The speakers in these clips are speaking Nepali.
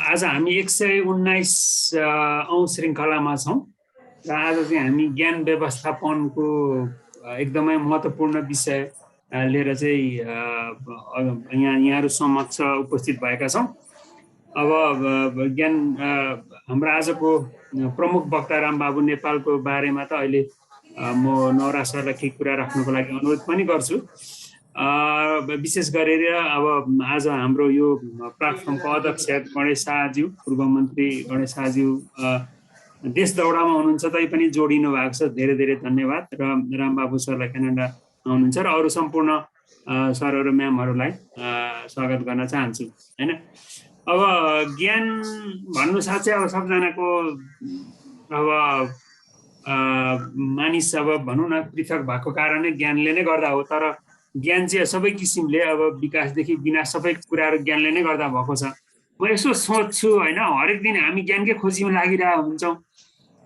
आज हामी 119 औं श्रृङ्खलामा छौँ र आज चाहिँ हामी ज्ञान व्यवस्थापनको एकदमै महत्त्वपूर्ण विषय लिएर चाहिँ यहाँहरू समक्ष उपस्थित भएका छौँ। अब ज्ञान हाम्रो आजको प्रमुख वक्ता रामबाबु नेपालको बारेमा त अहिले म नवराज सरलाई केही कुरा राख्नको लागि अनुरोध पनि गर्छु। विशेष गरेर अब आज हाम्रो यो प्लेटफर्मको अध्यक्ष गणेश शाहज्यू, पूर्व मन्त्री गणेश शाहज्यू देश दौडामा हुनुहुन्छ तैपनि जोडिनु भएको छ। धेरै धेरै धन्यवाद। र रामबाबु सरलाई क्यानाडा आउनुहुन्छ र अरू सम्पूर्ण सरहरू म्यामहरूलाई स्वागत गर्न चाहन्छु हैन। अब ज्ञान भन्नु साँच्चै अब सबजनाको अब मानिस अब भनौँ न पृथक भएको कारणले ज्ञानले नै गर्दा हो। तर ज्ञान चाहिँ सबै किसिमले अब विकासदेखि विनाश सबै कुराहरू ज्ञानले नै गर्दा भएको छ। म यसो सोच्छु होइन, हरेक दिन हामी ज्ञानकै खोजीमा लागिरहेका हुन्छौँ।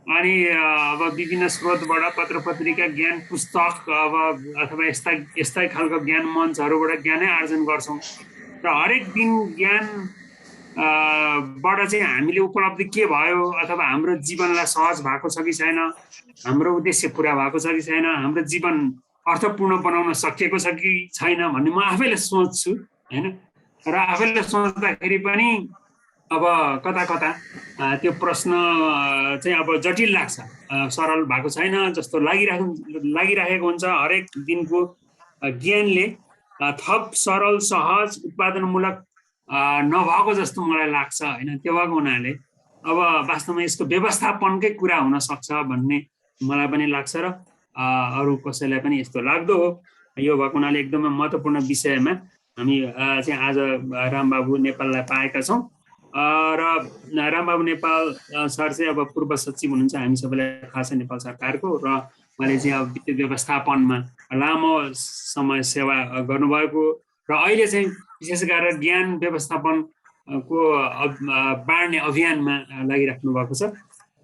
अनि अब विभिन्न स्रोतबाट पत्र पत्रिका, ज्ञान पुस्तक अब अथवा यस्ता खालको ज्ञान मञ्चहरूबाट ज्ञानै आर्जन गर्छौँ। र हरेक दिन ज्ञान बाट चाहिँ हामीले उपलब्धि के भयो अथवा हाम्रो जीवनलाई सहज भएको छ कि छैन, हाम्रो उद्देश्य पुरा भएको छ कि छैन, हाम्रो जीवन अर्थपूर्ण बनाउन सकिएको छ कि छैन भन्ने म आफैले सोच्छु हैन। र आफैले सोच्दाखेरि पनि अब कता कता त्यो प्रश्न चाहिँ अब जटिल लाग्छ, सरल भएको छैन जस्तो लागिरहेको हुन्छ। हरेक दिनको ज्ञानले थप सरल सहज उत्पादनमूलक नभएको जस्तो मलाई लाग्छ हैन। त्यो भएको हुनाले अब वास्तवमा यसको व्यवस्थापनकै कुरा हुन सक्छ भन्ने मलाई पनि लाग्छ र अरू कसैलाई पनि यस्तो लाग्दो हो। यो भएको हुनाले एकदमै महत्त्वपूर्ण विषयमा हामी चाहिँ आज रामबाबु नेपाललाई पाएका छौँ। र रामबाबु नेपाल सर चाहिँ अब पूर्व सचिव हुनुहुन्छ, हामी सबैलाई थाहा छ नेपाल सरकारको। र उहाँले चाहिँ अब वित्तीय व्यवस्थापनमा लामो समय सेवा गर्नुभएको र अहिले चाहिँ विशेष गरेर ज्ञान व्यवस्थापनको बाँड्ने अभियानमा लागिराख्नु भएको छ।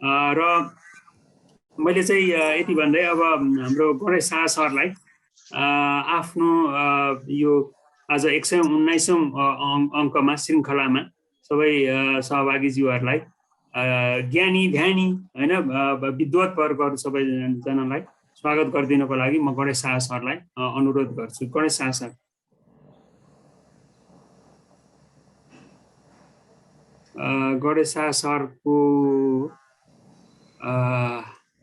र मैले चाहिँ यति भन्दै अब हाम्रो गणेश शाह सरलाई आफ्नो यो आज 119औं अङ्कमा श्रृङ्खलामा सबै सहभागीज्यूहरूलाई ज्ञानी ध्यानी होइन विद्वत वर्गहरू सबैजनालाई स्वागत गरिदिनको लागि म गणेश शाह सरलाई अनुरोध गर्छु। गणेश शाह सर। गणेश शाह सरको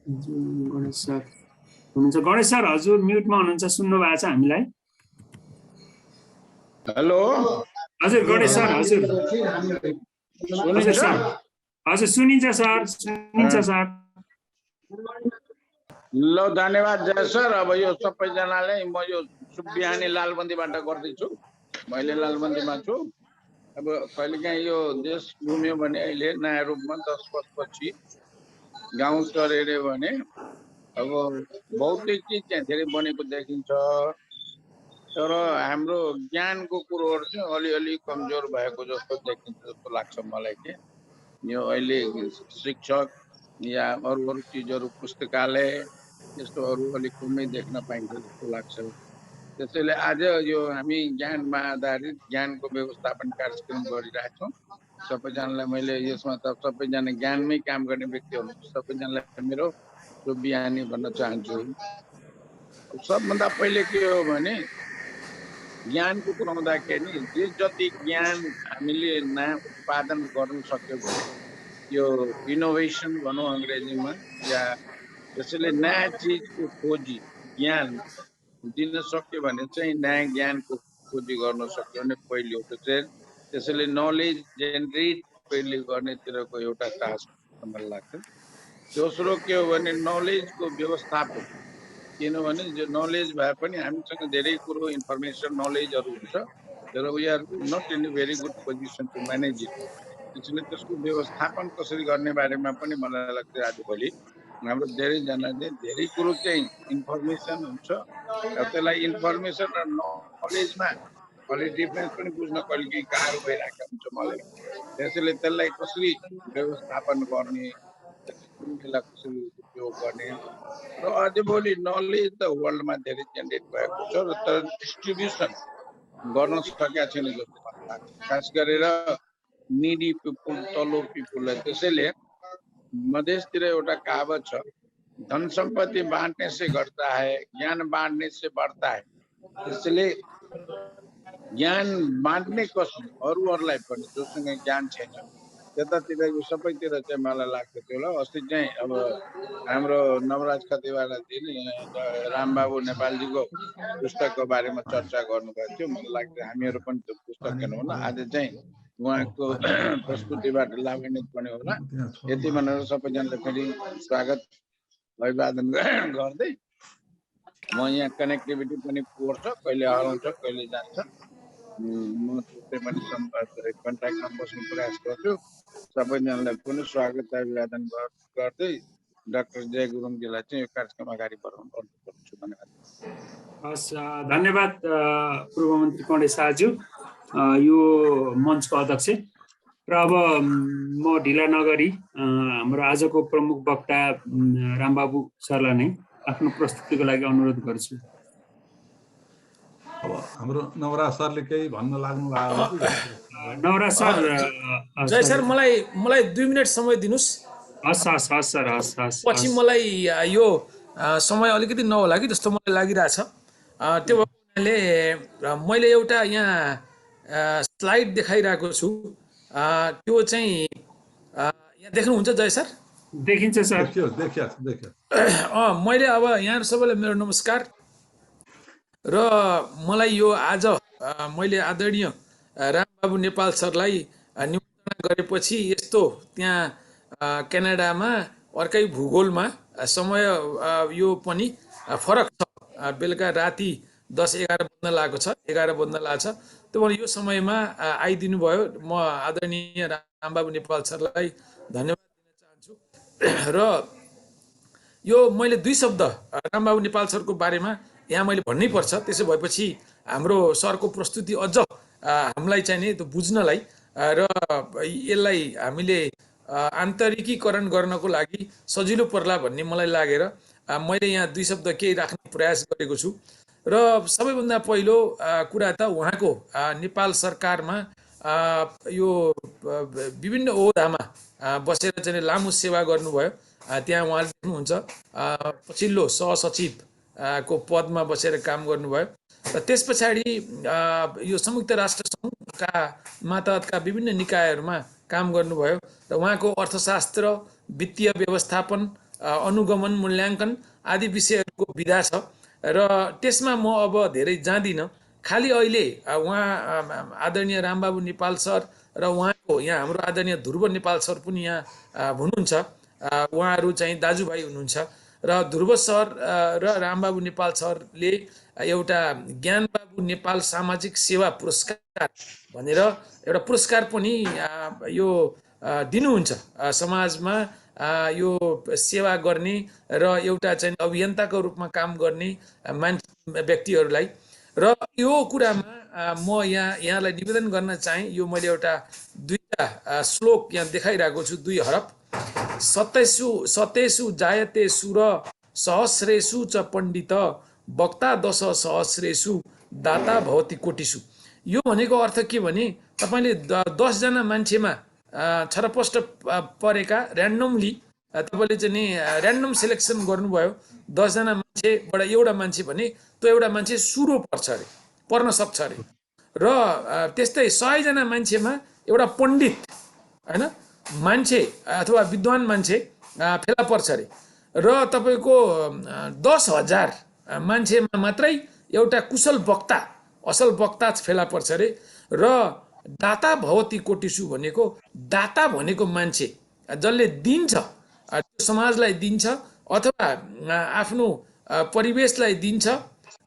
गणेश सर हुनुहुन्छ? गणेश सर हजुर म्युटमा हुनुहुन्छ, सुन्नु भएको छ हामीलाई? हेलो हजुर गणेश सर हजुर सर हजुर सुनिन्छ सर, सुनिन्छ सर। ल धन्यवाद जय सर। अब यो सबैजनाले म यो बिहानी लालबन्दीबाट गर्दैछु, मैले लालबन्दीमा छु। अब कहिलेकाहीँ यो देश घुम्यो भने अहिले नयाँ रूपमा 10 वर्षपछि गाउँ सहर हेऱ्यो भने अब भौतिक चिज चाहिँ धेरै बनेको देखिन्छ, तर हाम्रो ज्ञानको कुरोहरू चाहिँ अलिअलि कमजोर भएको जस्तो देखिन्छ जस्तो लाग्छ मलाई। के यो अहिले शिक्षक या अरू चिजहरू पुस्तकालय यस्तोहरू अलिक कमै देख्न पाइन्छ जस्तो लाग्छ। त्यसैले आज यो हामी ज्ञानमा आधारित ज्ञानको व्यवस्थापन कार्यक्रम गरिरहेछौँ। सबैजनालाई मैले यसमा त सबैजना ज्ञानमै काम गर्ने व्यक्तिहरू सबैजनालाई मेरो शुभ बिहानी भन्न चाहन्छु। सबभन्दा पहिले के हो भने ज्ञानको कुरा आउँदाखेरि जे जति ज्ञान हामीले नयाँ उत्पादन गर्न सक्यो भने यो इनोभेसन भनौँ अङ्ग्रेजीमा, या त्यसैले नयाँ चिजको खोजी ज्ञान दिन सक्यो भने चाहिँ नयाँ ज्ञानको खोजी गर्न सक्यो भने पहिलो त्यसैले नलेज जेनेरेट पहिले गर्नेतिरको एउटा टास्क मलाई लाग्छ। दोस्रो के हो भने नलेजको व्यवस्थापन, किनभने जो नलेज भए पनि हामीसँग धेरै कुरो इन्फर्मेसन नलेजहरू हुन्छ, तर we are not in a very good position to manage it. त्यसैले त्यसको व्यवस्थापन कसरी गर्ने बारेमा पनि मलाई लाग्छ आजभोलि हाम्रो धेरैजनाले धेरै कुरो चाहिँ इन्फर्मेसन हुन्छ, त्यसलाई इन्फर्मेसन र नलेजमा अलि डिफ्रेन्स पनि बुझ्न कहिले गाह्रो भइरहेको हुन्छ मलाई। त्यसैले त्यसलाई कसरी व्यवस्थापन गर्ने, त्यसलाई कसरी उपयोग गर्ने, र अझै भोलि नलेज त वर्ल्डमा धेरै जेनेरेट भएको छ र तर डिस्ट्रिब्युसन गर्न सकेका छैन जस्तो लाग्छ। खास गरेर निडी पिपुल, तल्लो पिपुललाई। त्यसैले मधेसतिर एउटा कहावत छ, धन सम्पत्ति बाँट्ने से घट्ता है, ज्ञान बाँट्ने से बढ़ता है। त्यसैले ज्ञान बाँड्ने कसरी, अरूहरूलाई पनि जोसँग ज्ञान छैन त्यतातिर यो सबैतिर चाहिँ मलाई लाग्छ त्यो ल। अस्ति चाहिँ अब हाम्रो नवराज खतिवडाजीले रामबाबु नेपालजीको पुस्तकको बारेमा चर्चा गर्नुभएको थियो। मलाई लाग्छ हामीहरू पनि त्यो पुस्तक हेर्नु होला। आज चाहिँ उहाँको प्रस्तुतिबाट लाभान्वित पनि होला। यति भनेर सबैजनाले फेरि स्वागत अभिवादन गर्दै म यहाँ कनेक्टिभिटी पनि पोर्छ, कहिले हराउँछ कहिले जान्छ। म त्यसै पनि कन्ट्याक्टमा बस्ने प्रयास गर्छु। सबैजनालाई पनि स्वागत अभिवादन गर्दै डाक्टर जय गुरुङजीलाई चाहिँ यो कार्यक्रम अगाडि बढाउनु गर्छु। धन्यवाद। हस्, धन्यवाद पूर्व मन्त्री कौँडे शाहज्यू, यो मञ्चको अध्यक्ष। र अब म ढिला नगरी हाम्रो आजको प्रमुख वक्ता रामबाबु सरलाई नै आफ्नो प्रस्तुतिको लागि अनुरोध गर्छु। अब हाम्रो नवराज सरले केही भन्न लाग्नु भएको? नवराज सर। जय सर, मलाई 2 मिनट समय दिनुस्। हस् हस् हस् सर, हस् हस्। पछि मलाई यो समय अलिकति नहोला कि जस्तो मलाई लागिरहेछ। त्यो भएकोले मैले एउटा यहाँ स्लाइड देखाइरहेको छु। त्यो चाहिँ यहाँ देख्नुहुन्छ जय सर? देखिन्छ सर। देखियो। मैले अब यहाँ सबैलाई मेरो नमस्कार। र मलाई यो आज मैले आदरणीय रामबाबु नेपाल सरलाई निमन्त्रणा गरेपछि यस्तो त्यहाँ क्यानाडामा अर्कै भूगोलमा समय यो पनि फरक छ। बेलुका राति 10-11 बज्न लागेको छ, 11 बज्न लागेको छ। त्यो भने यो समयमा आइदिनु भयो। म आदरणीय रामबाबु नेपाल सरलाई धन्यवाद दिन चाहन्छु। र यो मैले 2 शब्द रामबाबु नेपाल सरको बारेमा यहाँ मैले भन्नै पर्छ। त्यसो भएपछि हाम्रो सरको प्रस्तुति अझ हामीलाई चाहिँ नि त्यो बुझ्नलाई र यसलाई हामीले आन्तरिकीकरण गर्नको लागि सजिलो पर्ला भन्ने मलाई लागेर मैले यहाँ 2 शब्द केही राख्ने प्रयास गरेको छु। र सबैभन्दा पहिलो कुरा त उहाँको नेपाल सरकारमा यो विभिन्न ओहदामा बसेर चाहिँ लामो सेवा गर्नुभयो। त्यहाँ उहाँले देख्नुहुन्छ पछिल्लो सहसचिव को पदमा बसेर काम गर्नुभयो। र त्यस पछाडि यो संयुक्त राष्ट्र सङ्घका मातहतका विभिन्न निकायहरूमा काम गर्नुभयो। र उहाँको अर्थशास्त्र, वित्तीय व्यवस्थापन, अनुगमन, मूल्याङ्कन आदि विषयहरूको विधा छ। र त्यसमा म अब धेरै जाँदिनँ। खालि अहिले उहाँ आदरणीय रामबाबु नेपाल सर र उहाँको यहाँ हाम्रो आदरणीय ध्रुव नेपाल सर पनि यहाँ हुनुहुन्छ। उहाँहरू चाहिँ दाजुभाइ हुनुहुन्छ। र ध्रुव सर र रामबाबु नेपाल सरले एउटा ज्ञानबाबु नेपाल सामाजिक सेवा पुरस्कार भनेर एउटा पुरस्कार पनि यो दिनुहुन्छ समाजमा यो सेवा गर्ने र एउटा चाहिँ अभियन्ताको रूपमा काम गर्ने व्यक्तिहरूलाई। र यो कुरामा म यहाँलाई निवेदन गर्न चाहेँ। यो मैले एउटा 2टा श्लोक यहाँ देखाइरहेको छु, 2 हरफ। सतेषु जायते सुर सहस्रेषु च पण्डित वक्ता 10 सहस्रेषु दाता भवति कोटिषु। यो भनेको अर्थ के भने तपाईले 10 जना मान्छेमा छरपष्ट परेका र्यान्डमली तपाईले चाहिँ नि र्यान्डम सिलेक्सन गर्नुभयो। 10 जना मान्छेबाट एउटा मान्छे भने त्यो एउटा मान्छे सुरो पर्छ अरे, पर्न सक्छ अरे। र त्यस्तै 100 जना मान्छेमा एउटा पण्डित हैन मान्छे अथवा विद्वान मान्छे फेला पर्छ अरे। र तपाईको 10,000 मान्छेमा मात्रै एउटा कुशल वक्ता, असल वक्ता फेला पर्छ अरे। र दाता भवति कोटिषु भनेको दाता भनेको मान्छे जसले दिन्छ, समाजलाई दिन्छ अथवा आफ्नो परिवेशलाई दिन्छ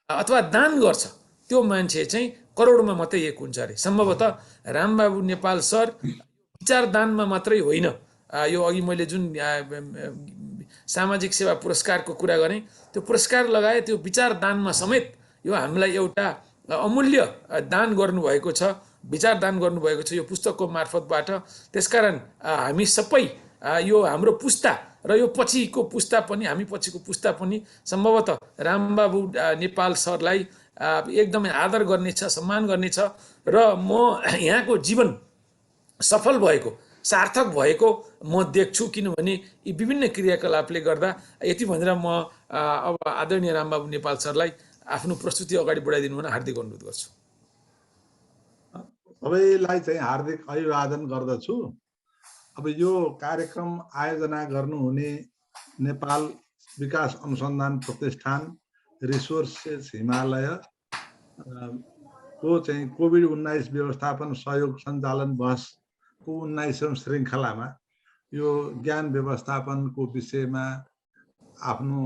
अथवा दान गर्छ, त्यो मान्छे चाहिँ करोडमा मात्रै एक हुन्छ अरे। सम्भवतः रामबाबु नेपाल सर विचार दानमा मात्रै होइन। यो अघि मैले जुन सामाजिक सेवा पुरस्कारको कुरा गरेँ, त्यो पुरस्कार लगाए त्यो विचार दानमा समेत यो हामीलाई एउटा अमूल्य दान गर्नुभएको छ, विचार दान गर्नुभएको छ यो पुस्तकको मार्फतबाट। त्यसकारण हामी सबै यो हाम्रो पुस्ता र यो पछिको पुस्ता पनि, हामी पछिको पुस्ता पनि सम्भवतः रामबाबु नेपाल सरलाई एकदमै आदर गर्नेछ, सम्मान गर्नेछ। र म यहाँको जीवन सफल भएको सार्थक भएको म देख्छु, किनभने यी विभिन्न क्रियाकलापले गर्दा। यति भनेर म अब आदरणीय रामबाबु नेपाल सरलाई आफ्नो प्रस्तुति अगाडि बढाइदिनु हुन हार्दिक अनुरोध गर्छु। सबैलाई चाहिँ हार्दिक अभिवादन गर्दछु। अब यो कार्यक्रम आयोजना गर्नुहुने नेपाल विकास अनुसन्धान प्रतिष्ठान रिसोर्सेस हिमालय को चाहिँ कोभिड-19 व्यवस्थापन सहयोग सञ्चालन बहसको 19औं श्रृङ्खलामा यो ज्ञान व्यवस्थापनको विषयमा आफ्नो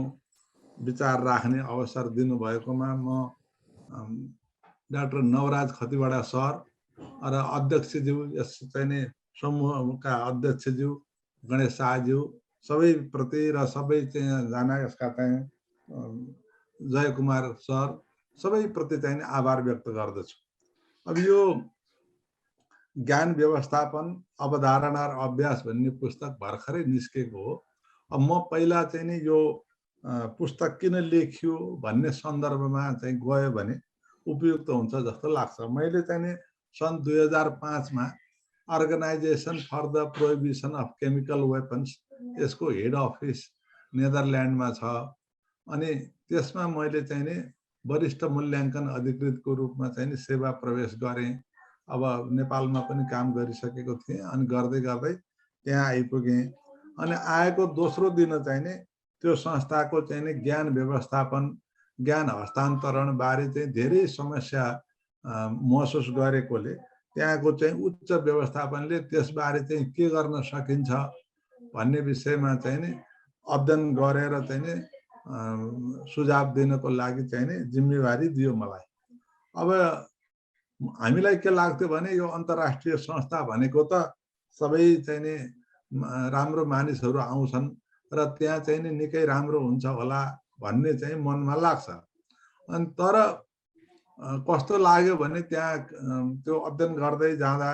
विचार राख्ने अवसर दिनुभएकोमा म डाक्टर नवराज खतिवडा सर र अध्यक्षज्यू, यस चाहिँ समूहका अध्यक्षज्यू गणेश शाहज्यू सबैप्रति र सबैजना यसका चाहिँ जयकुमार सर सबैप्रति चाहिँ आभार व्यक्त गर्दछु। अब यो ज्ञान व्यवस्थापन अवधारणा र अभ्यास भन्ने पुस्तक भर्खरै निस्केको हो। अब म पहिला चाहिँ नि यो पुस्तक किन लेखियो भन्ने सन्दर्भमा चाहिँ गयो भने उपयुक्त हुन्छ जस्तो लाग्छ। मैले चाहिँ नि सन् 2005 मा organisation for the prohibition of chemical weapons, यसको हेड अफिस नेदरल्यान्डमा छ। अनि त्यसमा मैले चाहिँ नि वरिष्ठ मूल्याङ्कन अधिकृतको रूपमा चाहिँ नि सेवा प्रवेश गरेँ। अब नेपालमा पनि काम गरिसकेको थिएँ अनि गर्दै गर्दै त्यहाँ आइपुगेँ। अनि आएको दोस्रो दिन चाहिँ नि त्यो संस्थाको चाहिँ नि ज्ञान व्यवस्थापन, ज्ञान हस्तान्तरण बारे चाहिँ धेरै समस्या महसुस गरेकोले त्यहाँको चाहिँ उच्च व्यवस्थापनले त्यसबारे चाहिँ के गर्न सकिन्छ भन्ने विषयमा चाहिँ नि अध्ययन गरेर चाहिँ नि सुझाव दिनको लागि चाहिँ नि जिम्मेवारी दियो मलाई। अब हामीलाई के लाग्थ्यो भने यो अन्तर्राष्ट्रिय संस्था भनेको त सबै चाहिँ नि राम्रो मानिसहरू आउँछन् र त्यहाँ चाहिँ नि निकै राम्रो हुन्छ होला भन्ने चाहिँ मनमा लाग्छ। अनि तर कस्तो लाग्यो भने त्यहाँ त्यो अध्ययन गर्दै जाँदा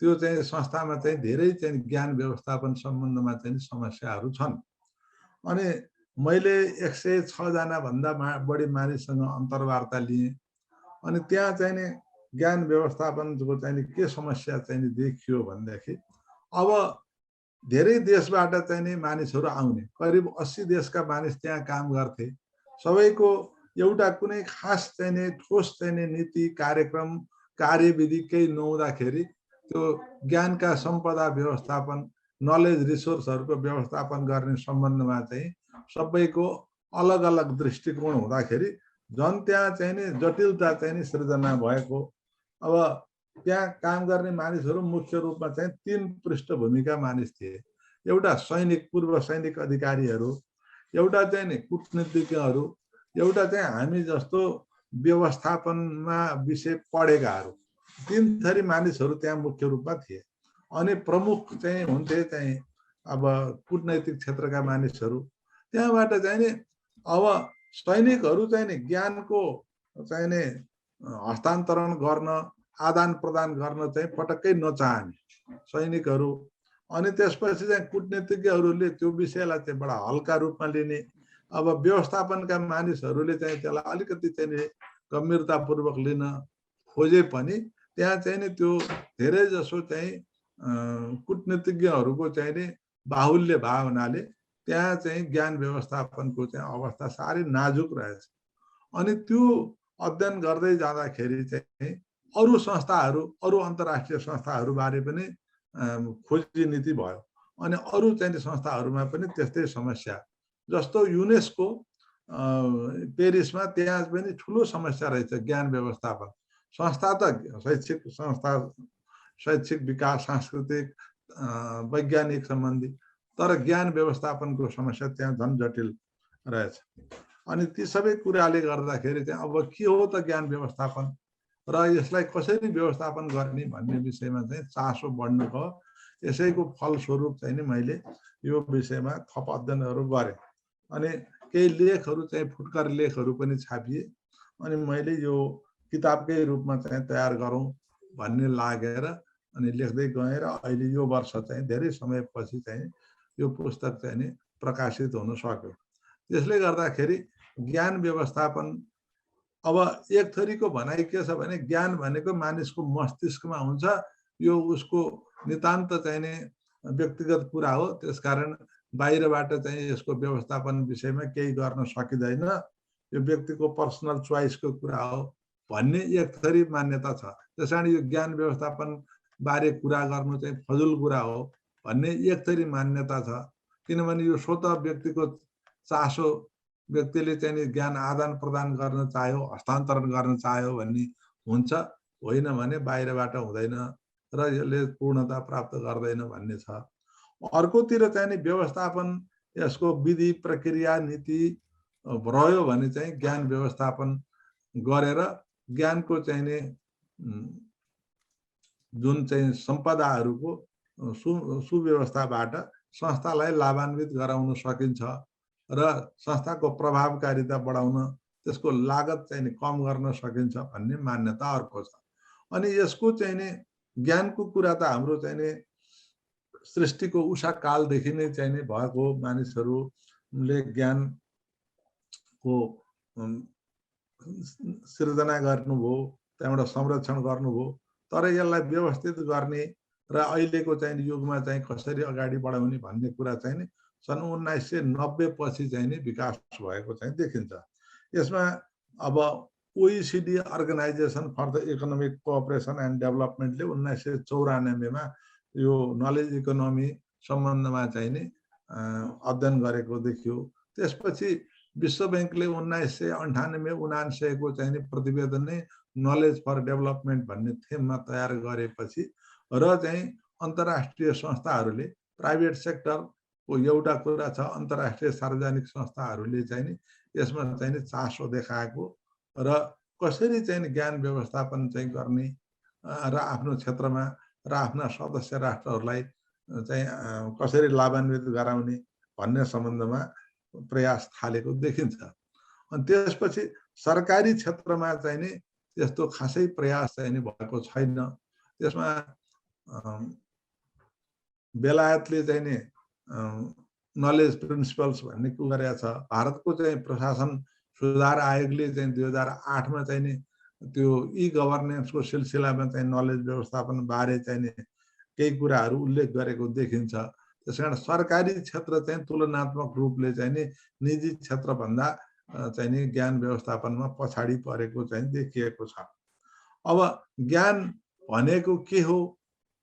त्यो चाहिँ संस्थामा चाहिँ धेरै चाहिँ ज्ञान व्यवस्थापन सम्बन्धमा चाहिँ समस्याहरू छन्। अनि मैले 106 जना भन्दा बढी मानिससँग अन्तर्वार्ता लिएँ। अनि त्यहाँ चाहिँ नि ज्ञान व्यवस्थापनको चाहिँ के समस्या चाहिँ देखियो भनेदेखि अब धेरै देशबाट चाहिँ नि मानिसहरू आउने, करिब 80 देशका मानिस त्यहाँ काम गर्थे। सबैको एउटा कुनै खास चाहिँ नि ठोस चाहिँ नि नीति, कार्यक्रम, कार्यविधि केही नहुँदाखेरि त्यो ज्ञानका सम्पदा व्यवस्थापन, नलेज रिसोर्सहरूको व्यवस्थापन गर्ने सम्बन्धमा चाहिँ सबैको अलग अलग दृष्टिकोण हुँदाखेरि झन् त्यहाँ चाहिँ नि जटिलता चाहिँ नि सृजना भएको। अब त्यहाँ काम गर्ने मानिसहरू मुख्य रूपमा चाहिँ 3 पृष्ठभूमिका मानिस थिए। एउटा सैनिक, पूर्व सैनिक अधिकारीहरू, एउटा चाहिँ नि कूटनीतिज्ञहरू, एउटा चाहिँ हामी जस्तो व्यवस्थापनमा विषय पढेकाहरू। 3 थरी मानिसहरू त्यहाँ मुख्य रूपमा थिए। अनि प्रमुख चाहिँ हुन्थे चाहिँ अब कूटनैतिक क्षेत्रका मानिसहरू। त्यहाँबाट चाहिँ नि अब सैनिकहरू चाहिँ नि ज्ञानको चाहिँ नि हस्तान्तरण गर्न, आदान प्रदान गर्न चाहिँ पटक्कै नचाहने सैनिकहरू। अनि त्यसपछि चाहिँ कूटनीतिज्ञहरूले त्यो विषयलाई चाहिँ बडा हल्का रूपमा लिने। अब व्यवस्थापनका मानिसहरूले चाहिँ त्यसलाई अलिकति चाहिँ नि गम्भीरतापूर्वक लिन खोजे पनि त्यहाँ चाहिँ नि त्यो धेरै जसो चाहिँ कूटनीतिज्ञहरूको चाहिँ नि बाहुल्य भाव हुनाले त्यहाँ चाहिँ ज्ञान व्यवस्थापनको चाहिँ अवस्था साह्रै नाजुक रहेछ। अनि त्यो अध्ययन गर्दै जाँदाखेरि चाहिँ अरू संस्थाहरू, अरू अन्तर्राष्ट्रिय संस्थाहरू बारे पनि खोजी नीति भयो। अनि अरू चाहिँ संस्थाहरूमा पनि त्यस्तै समस्या, जस्तो युनेस्को पेरिसमा त्यहाँ पनि ठुलो समस्या रहेछ ज्ञान व्यवस्थापन। संस्था त शैक्षिक संस्था, शैक्षिक विकास, सांस्कृतिक, वैज्ञानिक सम्बन्धी, तर ज्ञान व्यवस्थापनको समस्या त्यहाँ झन् जटिल रहेछ। अनि ती सबै कुराले गर्दाखेरि चाहिँ अब के हो त ज्ञान व्यवस्थापन र यसलाई कसरी व्यवस्थापन गर्ने भन्ने विषयमा चाहिँ चासो बढ्नु भयो। यसैको फलस्वरूप चाहिँ नि मैले यो विषयमा थप अध्ययनहरू गरेँ। अनि केही लेखहरू चाहिँ फुटकर लेखहरू पनि छापिए। अनि मैले यो किताबकै रूपमा चाहिँ तयार गरौँ भन्ने लागेर अनि लेख्दै गएँ र अहिले यो वर्ष चाहिँ धेरै समयपछि चाहिँ यो पुस्तक चाहिँ नि प्रकाशित हुन सक्यो। त्यसले गर्दाखेरि ज्ञान व्यवस्थापन अब एक थरीको भनाइ के छ भने ज्ञान भनेको मानिसको मस्तिष्कमा हुन्छ, यो उसको नितान्त चाहिँ नि व्यक्तिगत कुरा हो। त्यसकारण बाहिरबाट चाहिँ यसको व्यवस्थापन विषयमा केही गर्न सकिँदैन, यो व्यक्तिको पर्सनल चोइसको कुरा हो भन्ने एक थरी मान्यता छ। त्यसकारण यो ज्ञान व्यवस्थापन बारे कुरा गर्नु चाहिँ फजुल कुरा हो भन्ने एक थरी मान्यता छ। किनभने यो स्वतः व्यक्तिको चासो, व्यक्तिले चाहिँ नि ज्ञान आदान प्रदान गर्न चाह्यो, हस्तान्तरण गर्न चाह्यो भन्ने हुन्छ, होइन भने बाहिरबाट हुँदैन र यसले पूर्णता प्राप्त गर्दैन भन्ने छ। अर्कोतिर चाहिँ नि व्यवस्थापन, यसको विधि प्रक्रिया नीति रह्यो भने चाहिँ ज्ञान व्यवस्थापन गरेर ज्ञानको चाहिँ नि जुन चाहिँ सम्पदाहरूको सुव्यवस्थाबाट संस्थालाई लाभान्वित गराउन सकिन्छ र संस्थाको प्रभावकारिता बढाउन, त्यसको लागत चाहिँ नि कम गर्न सकिन्छ भन्ने मान्यता अर्को छ। अनि यसको चाहिँ नि ज्ञानको कुरा त हाम्रो चाहिँ नि सृष्टिको उषा कालदेखि नै चाहिँ नि भएको, मानिसहरूले ज्ञानको सृजना गर्नुभयो, त्यहाँबाट संरक्षण गर्नुभयो। तर यसलाई व्यवस्थित गर्ने र अहिलेको चाहिँ युगमा चाहिँ कसरी अगाडि बढाउने भन्ने कुरा चाहिँ नि सन् 1990 पछि चाहिँ नि विकास भएको चाहिँ देखिन्छ। यसमा अब OECD organisation for the economic cooperation and डेभलपमेन्टले 1994 मा यो नलेज इकोनोमी सम्बन्धमा चाहिँ नि अध्ययन गरेको देखियो। त्यसपछि विश्व बैंकले 1998-99 को चाहिँ नि प्रतिवेदन नै नलेज फर डेभलपमेन्ट भन्ने थेममा तयार गरेपछि र चाहिँ अन्तर्राष्ट्रिय संस्थाहरूले, प्राइभेट सेक्टरको एउटा कुरा छ, अन्तर्राष्ट्रिय सार्वजनिक संस्थाहरूले चाहिँ नि यसमा चाहिँ नि चासो देखाएको र कसरी चाहिँ नि ज्ञान व्यवस्थापन चाहिँ गर्ने र आफ्नो क्षेत्रमा र आफ्ना सदस्य राष्ट्रहरूलाई चाहिँ कसरी लाभान्वित गराउने भन्ने सम्बन्धमा प्रयास थालेको देखिन्छ। अनि त्यसपछि सरकारी क्षेत्रमा चाहिँ नि त्यस्तो खासै प्रयास चाहिँ नि भएको छैन। त्यसमा बेलायतले चाहिँ नि नलेज प्रिन्सिपल्स भन्ने के गरेको छ। भारतको चाहिँ प्रशासन सुधार आयोगले चाहिँ 2008 मा चाहिँ नि त्यो ई गभर्नेन्सको सिलसिलामा चाहिँ नलेज व्यवस्थापन बारे चाहिँ नि केही कुराहरू उल्लेख गरेको देखिन्छ। त्यसकारण सरकारी क्षेत्र चाहिँ तुलनात्मक रूपले चाहिँ नि निजी क्षेत्रभन्दा चाहिँ नि ज्ञान व्यवस्थापनमा पछाडि परेको चाहिँ देखिएको छ। अब ज्ञान भनेको के हो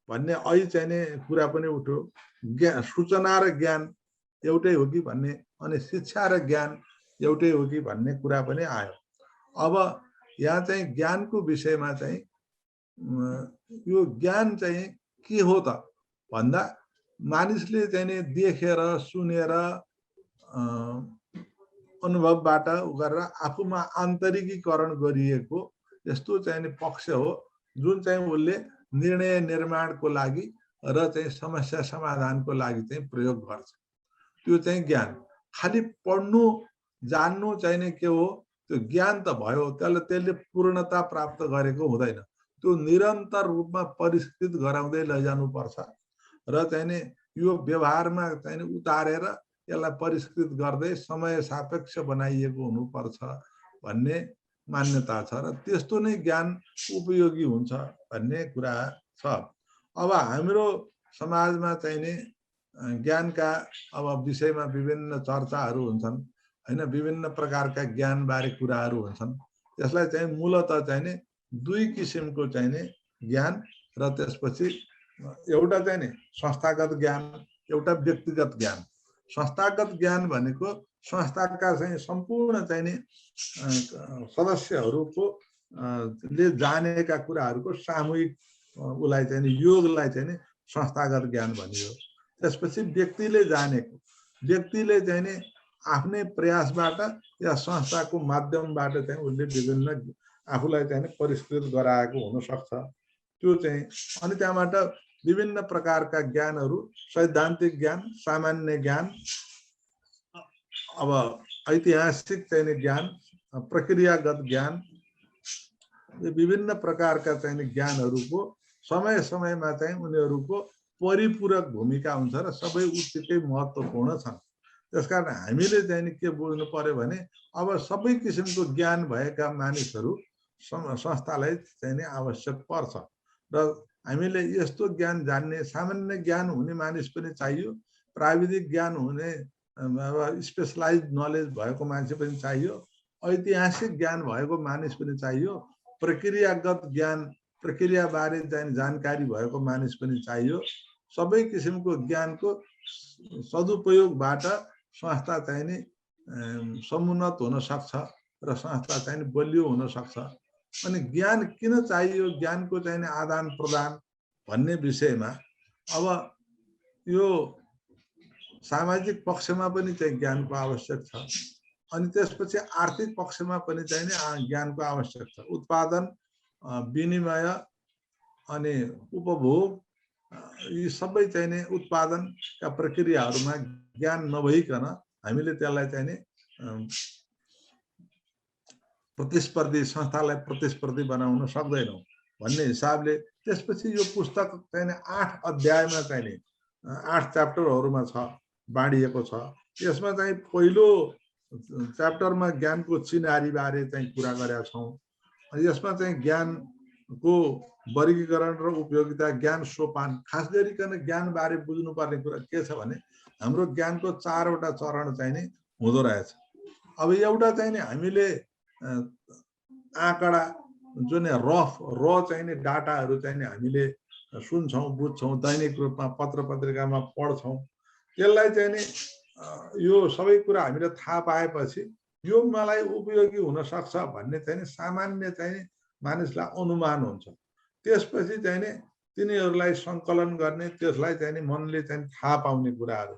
भन्ने अहिले चाहिँ नि कुरा पनि उठ्यो। सूचना र ज्ञान एउटै हो कि भन्ने, अनि शिक्षा र ज्ञान एउटै हो कि भन्ने कुरा पनि आयो। अब यहाँ चाहिँ ज्ञानको विषयमा चाहिँ यो ज्ञान चाहिँ के हो त भन्दा, मानिसले चाहिँ नि देखेर सुनेर अनुभवबाट गरेर आफूमा आन्तरिकीकरण गरिएको यस्तो चाहिँ नि पक्ष हो जुन चाहिँ उसले निर्णय निर्माणको लागि र चाहिँ समस्या समाधानको लागि चाहिँ प्रयोग गर्छ। त्यो चाहिँ ज्ञान। खालि पढ्नु जान्नु चाहिँ नि के हो, त्यो ज्ञान त भयो, त्यसले पूर्णता प्राप्त गरेको हुँदैन। त्यो निरन्तर रूपमा परिष्कृत गराउँदै लैजानुपर्छ र चाहिँ नि यो व्यवहारमा चाहिँ नि उतारेर यसलाई परिष्कृत गर्दै समय सापेक्ष बनाइएको हुनुपर्छ भन्ने मान्यता छ र त्यस्तो नै ज्ञान उपयोगी हुन्छ भन्ने कुरा छ। अब हाम्रो समाजमा चाहिँ नि ज्ञानका अब विषयमा विभिन्न चर्चाहरू हुन्छन् हैन, विभिन्न प्रकारका ज्ञान बारे कुराहरू हुन्छन्। त्यसलाई चाहिँ मूलतः चाहिँ नि दुई किसिमको चाहिँ नि ज्ञान र त्यसपछि एउटा चाहिँ नि संस्थागत ज्ञान, एउटा व्यक्तिगत ज्ञान। संस्थागत ज्ञान भनेको संस्थाका चाहिँ सम्पूर्ण चाहिँ नि सदस्यहरूको ले जानेका कुराहरूको सामूहिक उसलाई चाहिँ नि योगलाई चाहिँ नि संस्थागत ज्ञान भनियो। त्यसपछि व्यक्तिले जानेको, व्यक्तिले चाहिँ नि आफ्नै प्रयासबाट या संस्थाको माध्यमबाट चाहिँ उसले विभिन्न आफूलाई चाहिँ नि परिष्कृत गराएको हुनसक्छ त्यो चाहिँ। अनि त्यहाँबाट विभिन्न प्रकारका ज्ञानहरू, सैद्धान्तिक ज्ञान, सामान्य ज्ञान, अब ऐतिहासिक चाहिँ नि ज्ञान, प्रक्रियागत ज्ञान, विभिन्न प्रकारका चाहिँ नि ज्ञानहरूको समय समयमा चाहिँ उनीहरूको परिपूरक भूमिका हुन्छ र सबै उत्तिकै महत्त्वपूर्ण छन्। त्यसकारण हामीले चाहिँ नि के बुझ्नु पर्यो भने अब सबै किसिमको ज्ञान भएका मानिसहरू संस्थालाई चाहिँ नि आवश्यक पर्छ। र हामीले यस्तो ज्ञान जान्ने सामान्य ज्ञान हुने मानिस पनि चाहियो, प्राविधिक ज्ञान हुने स्पेशलाइज नलेज भएको मान्छे पनि चाहियो, ऐतिहासिक ज्ञान भएको मानिस पनि चाहियो, प्रक्रियागत ज्ञान प्रक्रियाबारे जानकारी भएको मानिस पनि चाहियो। सबै किसिमको ज्ञानको सदुपयोगबाट संस्था चाहिँ नि समुन्नत हुन सक्छ र संस्था चाहिँ बलियो हुन सक्छ। अनि ज्ञान किन चाहियो, ज्ञानको चाहिँ आदान प्रदान भन्ने विषयमा अब यो सामाजिक पक्षमा पनि चाहिँ ज्ञानको आवश्यक छ, अनि त्यसपछि आर्थिक पक्षमा पनि चाहिँ ज्ञानको आवश्यक छ। उत्पादन, विनिमय अनि उपभोग, यी सबै चाहिँ नि उत्पादनका प्रक्रियाहरूमा ज्ञान नभइकन हामीले त्यसलाई चाहिँ नि प्रतिस्पर्धी संस्थालाई प्रतिस्पर्धी बनाउन सक्दैनौँ भन्ने हिसाबले त्यसपछि यो पुस्तक चाहिँ 8 अध्यायमा चाहिँ नि 8 च्याप्टरहरूमा छ बाँडिएको छ। यसमा चाहिँ पहिलो च्याप्टरमा ज्ञानको चिनारी बारे चाहिँ कुरा गरेका छौँ। यसमा चाहिँ ज्ञानको वर्गीकरण र उपयोगिता, ज्ञान सोपान, खास गरिकन ज्ञान बारे बुझ्नुपर्ने कुरा के छ भने हाम्रो ज्ञानको 4 वटा चरण चाहिँ नि हुँदो रहेछ। अब एउटा चाहिँ नि हामीले आँकडा जुन र चाहिँ नि डाटाहरू चाहिँ नि हामीले सुन्छौँ, बुझ्छौँ, दैनिक रूपमा पत्र पत्रिकामा पढ्छौँ, त्यसलाई चाहिँ नि यो सबै कुरा हामीले थाहा पाएपछि यो मलाई उपयोगी हुन सक्छ भन्ने चाहिँ नि सामान्य चाहिँ मानिसलाई अनुमान हुन्छ। त्यसपछि चाहिँ नि तिनीहरूलाई सङ्कलन गर्ने, त्यसलाई चाहिँ नि मनले चाहिँ थाहा पाउने कुराहरू।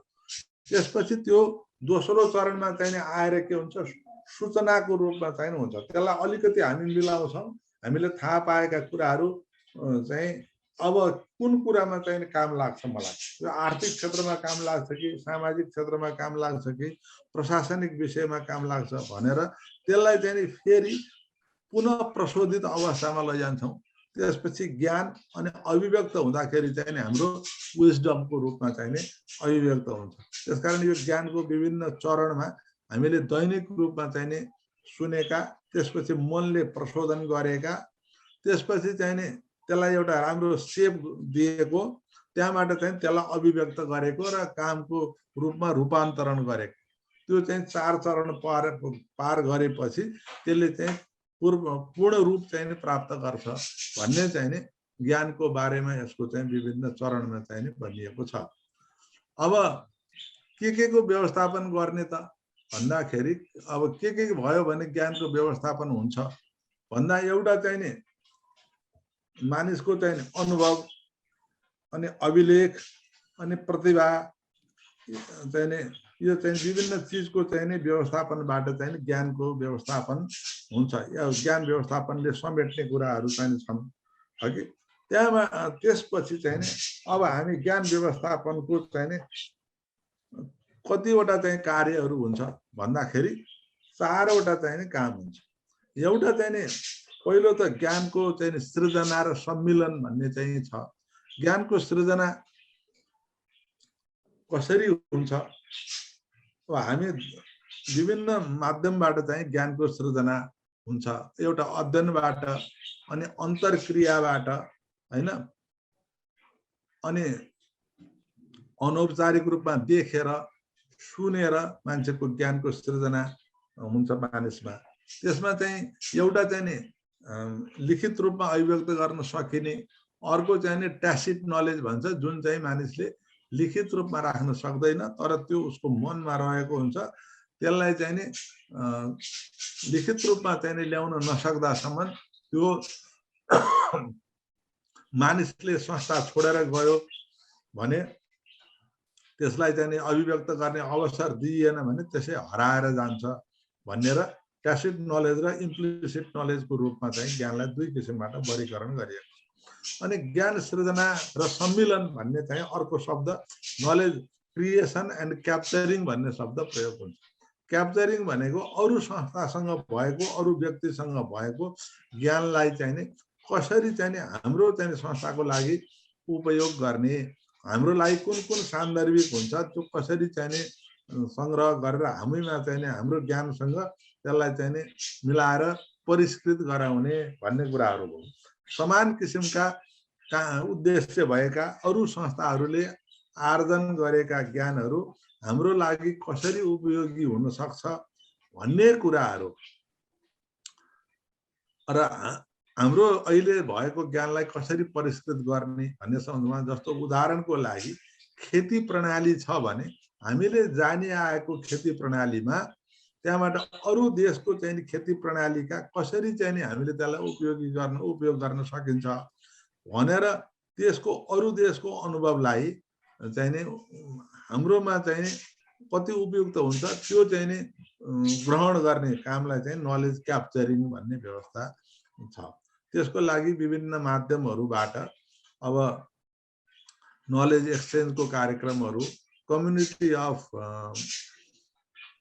त्यसपछि त्यो दोस्रो चरणमा चाहिँ नि आएर के हुन्छ, सूचनाको रूपमा चाहिँ हुन्छ। त्यसलाई अलिकति हामी मिलाउँछौँ, हामीले थाहा पाएका कुराहरू चाहिँ अब कुन कुरामा चाहिँ काम लाग्छ, मलाई यो आर्थिक क्षेत्रमा काम लाग्छ कि सामाजिक क्षेत्रमा काम लाग्छ कि प्रशासनिक विषयमा काम लाग्छ भनेर त्यसलाई चाहिँ नि फेरि पुनः प्रशोधित अवस्थामा लैजान्छौँ। त्यसपछि ज्ञान अनि अभिव्यक्त हुँदाखेरि चाहिँ नि हाम्रो विजडमको रूपमा चाहिँ नि अभिव्यक्त हुन्छ। त्यसकारण यो ज्ञानको विभिन्न चरणमा हामीले दैनिक रूपमा चाहिँ नि सुनेका, त्यसपछि मनले प्रशोधन गरेका, त्यसपछि चाहिँ नि त्यसलाई एउटा राम्रो सेप दिएको, त्यहाँबाट चाहिँ त्यसलाई अभिव्यक्त गरेको र कामको रूपमा रूपान्तरण गरेको, त्यो चाहिँ 4 चरण पार गरेपछि त्यसले चाहिँ पूर्ण रूप चाहिँ प्राप्त गर्छ भन्ने चाहिँ नि ज्ञानको बारेमा यसको चाहिँ विभिन्न चरणमा चाहिँ नि भनिएको छ। अब के को व्यवस्थापन गर्ने त भन्दाखेरि अब के भयो भने ज्ञानको व्यवस्थापन हुन्छ भन्दा एउटा चाहिँ नि मानिसको चाहिँ अनुभव अनि अभिलेख अनि प्रतिभा चाहिँ नि यो चाहिँ विभिन्न चिजको चाहिँ नि व्यवस्थापनबाट चाहिँ नि ज्ञानको व्यवस्थापन हुन्छ। यो ज्ञान व्यवस्थापनले समेट्ने कुराहरू चाहिँ छन् हगि। त्यहाँमा त्यसपछि चाहिँ नि अब हामी ज्ञान व्यवस्थापनको चाहिँ नि कतिवटा चाहिँ कार्यहरू हुन्छ भन्दाखेरि 4 वटा चाहिँ नि काम हुन्छ। एउटा चाहिँ नि पहिलो त ज्ञानको चाहिँ नि सृजना र सम्मिलन भन्ने चाहिँ छ। ज्ञानको सृजना कसरी हुन्छ? अब हामी विभिन्न माध्यमबाट चाहिँ ज्ञानको सृजना हुन्छ। एउटा अध्ययनबाट, अनि अन्तर्क्रियाबाट, हैन, अनि अनौपचारिक रूपमा देखेर सुनेर मान्छेको ज्ञानको सृजना हुन्छ मानिसमा। त्यसमा चाहिँ एउटा चाहिँ नि लिखित रूपमा अभिव्यक्त गर्न सकिने, अर्को चाहिँ नि ट्यासिट नलेज भन्छ, जुन चाहिँ मानिसले लिखित रूपमा राख्न सक्दैन तर त्यो उसको मनमा रहेको हुन्छ। त्यसलाई चाहिँ नि लिखित रूपमा चाहिँ नि ल्याउन नसक्दासम्म त्यो मानिसले संस्था छोडेर गयो भने, त्यसलाई चाहिँ नि अभिव्यक्त गर्ने अवसर दिइएन भने त्यसै हराएर जान्छ भनेर ट्यासिट नलेज र इम्प्लिसिट नलेजको रूपमा चाहिँ ज्ञानलाई 2 किसिमबाट वर्गीकरण गरिएको छ। अनि ज्ञान सृजना र सम्मिलन भन्ने चाहिँ अर्को शब्द नलेज क्रिएसन एन्ड क्याप्चरिङ भन्ने शब्द प्रयोग हुन्छ। क्याप्चरिङ भनेको अरू संस्थासँग भएको, अरू व्यक्तिसँग भएको ज्ञानलाई चाहिँ नि कसरी चाहिँ नि हाम्रो चाहिँ संस्थाको लागि उपयोग गर्ने, हाम्रो लागि कुन कुन सान्दर्भिक हुन्छ त्यो कसरी चाहिँ नि संग्रह गरेर हामीमा चाहिँ नि हाम्रो ज्ञानसँग त्यसलाई चाहिँ नि मिलाएर परिष्कृत गराउने भन्ने कुराहरू हो। समान किसिमका उद्देश्य भएका अरू संस्थाहरूले आर्जन गरेका ज्ञानहरू हाम्रो लागि कसरी उपयोगी हुन सक्छ भन्ने कुराहरू र हाम्रो अहिले भएको ज्ञानलाई कसरी परिष्कृत गर्ने भन्ने सम्बन्धमा, जस्तो उदाहरणको लागि खेती प्रणाली छ भने हामीले जानी आएको खेती प्रणालीमा त्यहाँबाट अरू देशको चाहिँ खेती प्रणालीका कसरी चाहिँ हामीले त्यसलाई उपयोग गर्न सकिन्छ भनेर त्यसको अरू देशको अनुभवलाई चाहिँ नि हाम्रोमा चाहिँ कति उपयुक्त हुन्छ त्यो चाहिँ नि ग्रहण गर्ने कामलाई चाहिँ नलेज क्याप्चरिङ भन्ने व्यवस्था छ। त्यसको लागि विभिन्न माध्यमहरूबाट अब नलेज एक्सचेन्जको कार्यक्रमहरू, कम्युनिटी अफ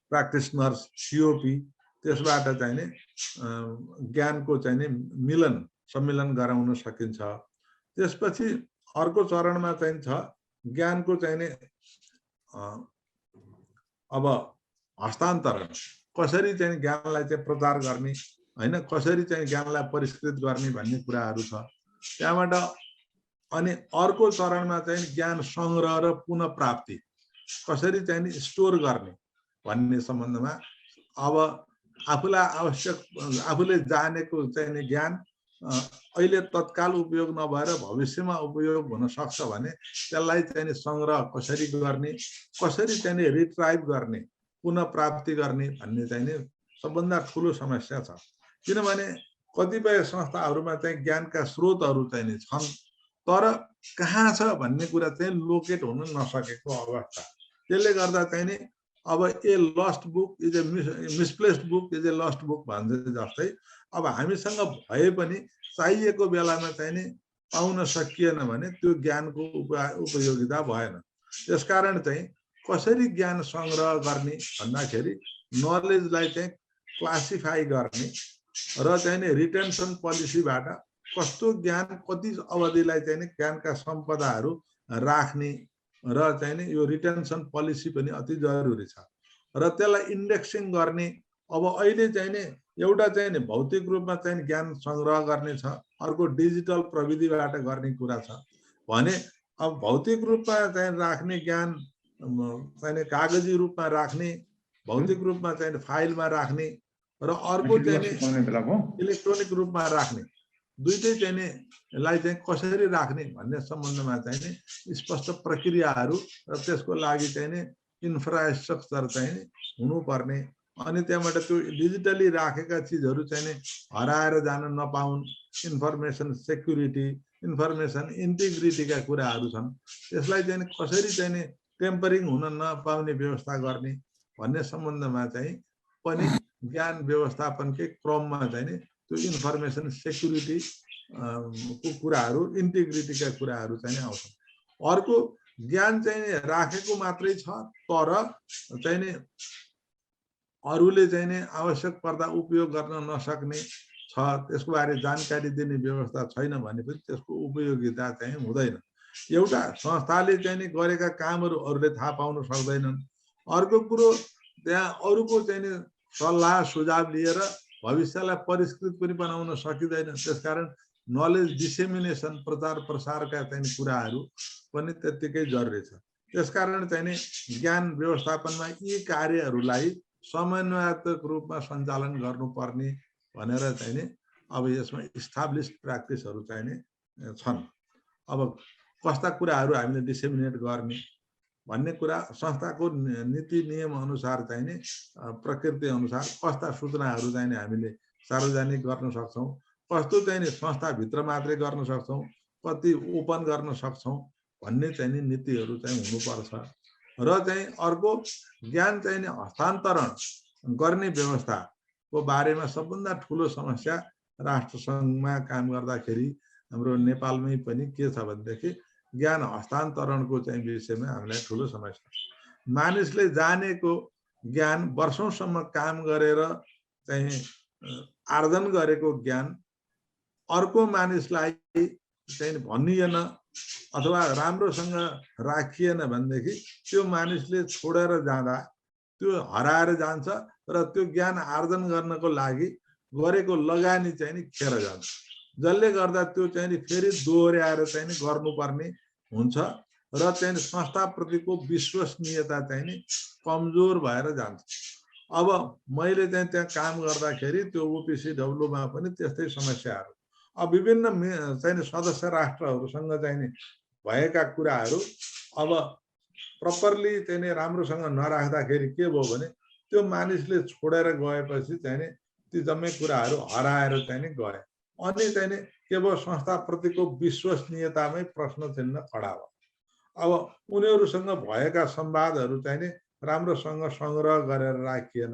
प्र्याक्टिसनर्स COP, त्यसबाट चाहिँ नि ज्ञानको चाहिँ नि सम्मिलन गराउन सकिन्छ। त्यसपछि अर्को चरणमा चाहिँ छ ज्ञानको चाहिँ नि अब हस्तान्तरण, कसरी चाहिँ ज्ञानलाई चाहिँ प्रचार गर्ने हैन, कसरी चाहिँ ज्ञानलाई परिष्कृत गर्ने भन्ने कुराहरू छ त्यहाँबाट। अनि अर्को चरणमा चाहिँ ज्ञान संग्रह र पुनः प्राप्ति, कसरी चाहिँ नि स्टोर गर्ने भन्ने सम्बन्धमा अब आफूलाई आवश्यक, आफूले जानेको चाहिँ नि ज्ञान अहिले तत्काल उपयोग नभएर भविष्यमा उपयोग हुन सक्छ भने त्यसलाई चाहिँ नि संग्रह कसरी गर्ने, कसरी चाहिँ नि रिट्राइभ गर्ने, पुनः प्राप्ति गर्ने भन्ने चाहिँ नि सबभन्दा ठुलो समस्या छ। किनभने कतिपय संस्थाहरूमा चाहिँ ज्ञानका स्रोतहरू चाहिँ नि छन् तर कहाँ छ भन्ने कुरा चाहिँ लोकेट हुन नसकेको अवस्था। त्यसले गर्दा चाहिँ नि अब a lost book is a misplaced book is a lost book भन्छ जस्तै अब हामीसँग भए पनि चाहिएको बेलामा चाहिँ नि पाउन सकिएन भने त्यो ज्ञानको उपयोगिता भएन। त्यसकारण चाहिँ कसरी ज्ञान संग्रह गर्ने भन्दाखेरि नलेजलाई चाहिँ क्लासिफाई गर्ने र चाहिँ नि रिटेन्सन पोलिसीबाट कस्तो ज्ञान कति अवधिलाई चाहिँ नि ज्ञानका सम्पदाहरू राख्ने र चाहिँ नि यो रिटेन्सन पोलिसी पनि अति जरुरी छ र त्यसलाई इन्डेक्सिङ गर्ने। अब अहिले चाहिँ नि एउटा चाहिँ नि भौतिक रूपमा चाहिँ ज्ञान संग्रह गर्ने छ, अर्को डिजिटल प्रविधिबाट गर्ने कुरा छ भने अब भौतिक रूपमा चाहिँ राख्ने ज्ञान चाहिँ कागजी रूपमा राख्ने, भौतिक रूपमा चाहिँ फाइलमा राख्ने र अर्को चाहिँ इलेक्ट्रोनिक रूपमा राख्ने, दुईटै चाहिँ नि लाई चाहिँ कसरी राख्ने भन्ने सम्बन्धमा चाहिँ नि स्पष्ट प्रक्रियाहरू र त्यसको लागि चाहिँ नि इन्फ्रास्ट्रक्चर चाहिँ नि हुनुपर्ने। अनि त्यहाँबाट त्यो डिजिटली राखेका चिजहरू चाहिँ नि हराएर जान नपाउन्, इन्फर्मेसन सेक्युरिटी, इन्फर्मेसन इन्टिग्रिटीका कुराहरू छन्। त्यसलाई चाहिँ कसरी चाहिँ नि टेम्परिङ हुन नपाउने व्यवस्था गर्ने भन्ने सम्बन्धमा चाहिँ पनि ज्ञान व्यवस्थापनकै क्रममा चाहिँ नि त्यो इन्फर्मेसन सेक्युरिटी को कुराहरू, इन्टिग्रिटीका कुराहरू चाहिँ आउँछन्। अर्को ज्ञान चाहिँ राखेको मात्रै छ तर चाहिँ नि अरूले चाहिँ नि आवश्यक पर्दा उपयोग गर्न नसक्ने छ, त्यसको बारे जानकारी दिने व्यवस्था छैन भने पनि त्यसको उपयोगिता चाहिँ हुँदैन। एउटा संस्थाले चाहिँ नि गरेका कामहरू अरूले थाहा पाउन सक्दैनन्। अर्को कुरो त्यहाँ अरूको चाहिँ नि सल्लाह सुझाव लिएर भविष्यलाई परिष्कृत पनि बनाउन सकिँदैन। त्यसकारण नलेज डिसेमिनेसन, प्रचार प्रसारका चाहिँ कुराहरू पनि त्यत्तिकै जरुरी छ। त्यसकारण चाहिँ नि ज्ञान व्यवस्थापनमा यी कार्यहरूलाई समन्वयात्मक रूपमा सञ्चालन गर्नुपर्ने भनेर चाहिँ नि अब यसमा इस्टाब्लिस्ड प्र्याक्टिसहरू चाहिँ नि छन्। अब कस्ता कुराहरू हामीले डिसेमिनेट गर्ने भन्ने कुरा संस्थाको नीति नियम अनुसार चाहिँ नि प्रकृति अनुसार कस्ता सूचनाहरू चाहिँ नि हामीले सार्वजनिक गर्न सक्छौँ, कस्तो चाहिँ नि संस्थाभित्र मात्रै गर्न सक्छौँ, कति ओपन गर्न सक्छौँ भन्ने चाहिँ नि नीतिहरू चाहिँ हुनुपर्छ। र चाहिँ अर्को ज्ञान चाहिँ नि हस्तान्तरण गर्ने व्यवस्थाको बारेमा सबभन्दा ठुलो समस्या राष्ट्रसङ्घमा काम गर्दाखेरि हाम्रो नेपालमै पनि के छ भनेदेखि ज्ञान हस्तान्तरणको चाहिँ विषयमा हामीलाई ठुलो समस्या। मानिसले जानेको ज्ञान वर्षौंसम्म काम गरेर चाहिँ आर्जन गरेको ज्ञान अर्को मानिसलाई चाहिँ भनिएन अथवा राम्रोसँग राखिएन भनेदेखि त्यो मानिसले छोडेर जाँदा त्यो हराएर जान्छ र त्यो ज्ञान आर्जन गर्नको लागि गरेको लगानी चाहिँ नि खेर जान्छ। जसले गर्दा त्यो चाहिँ नि फेरि दोहोर्याएर चाहिँ नि गर्नुपर्ने हुन्छ र चाहिँ संस्थाप्रतिको विश्वसनीयता चाहिँ नि कमजोर भएर जान्छ। अब मैले चाहिँ त्यहाँ काम गर्दाखेरि त्यो ओपिसिडब्ल्यूमा पनि त्यस्तै समस्याहरू, अब विभिन्न चाहिँ सदस्य राष्ट्रहरूसँग चाहिँ नि भएका कुराहरू अब प्रपरली चाहिँ नि राम्रोसँग नराख्दाखेरि के भयो भने त्यो मानिसले छोडेर गएपछि चाहिँ नि ती जम्मै कुराहरू हराएर चाहिँ नि गए, अनि चाहिँ नि केवल संस्थाप्रतिको विश्वसनीयतामै प्रश्न चिन्ह खडा भयो। अब उनीहरूसँग भएका संवादहरू चाहिँ नि राम्रोसँग सङ्ग्रह गरेर राखिएन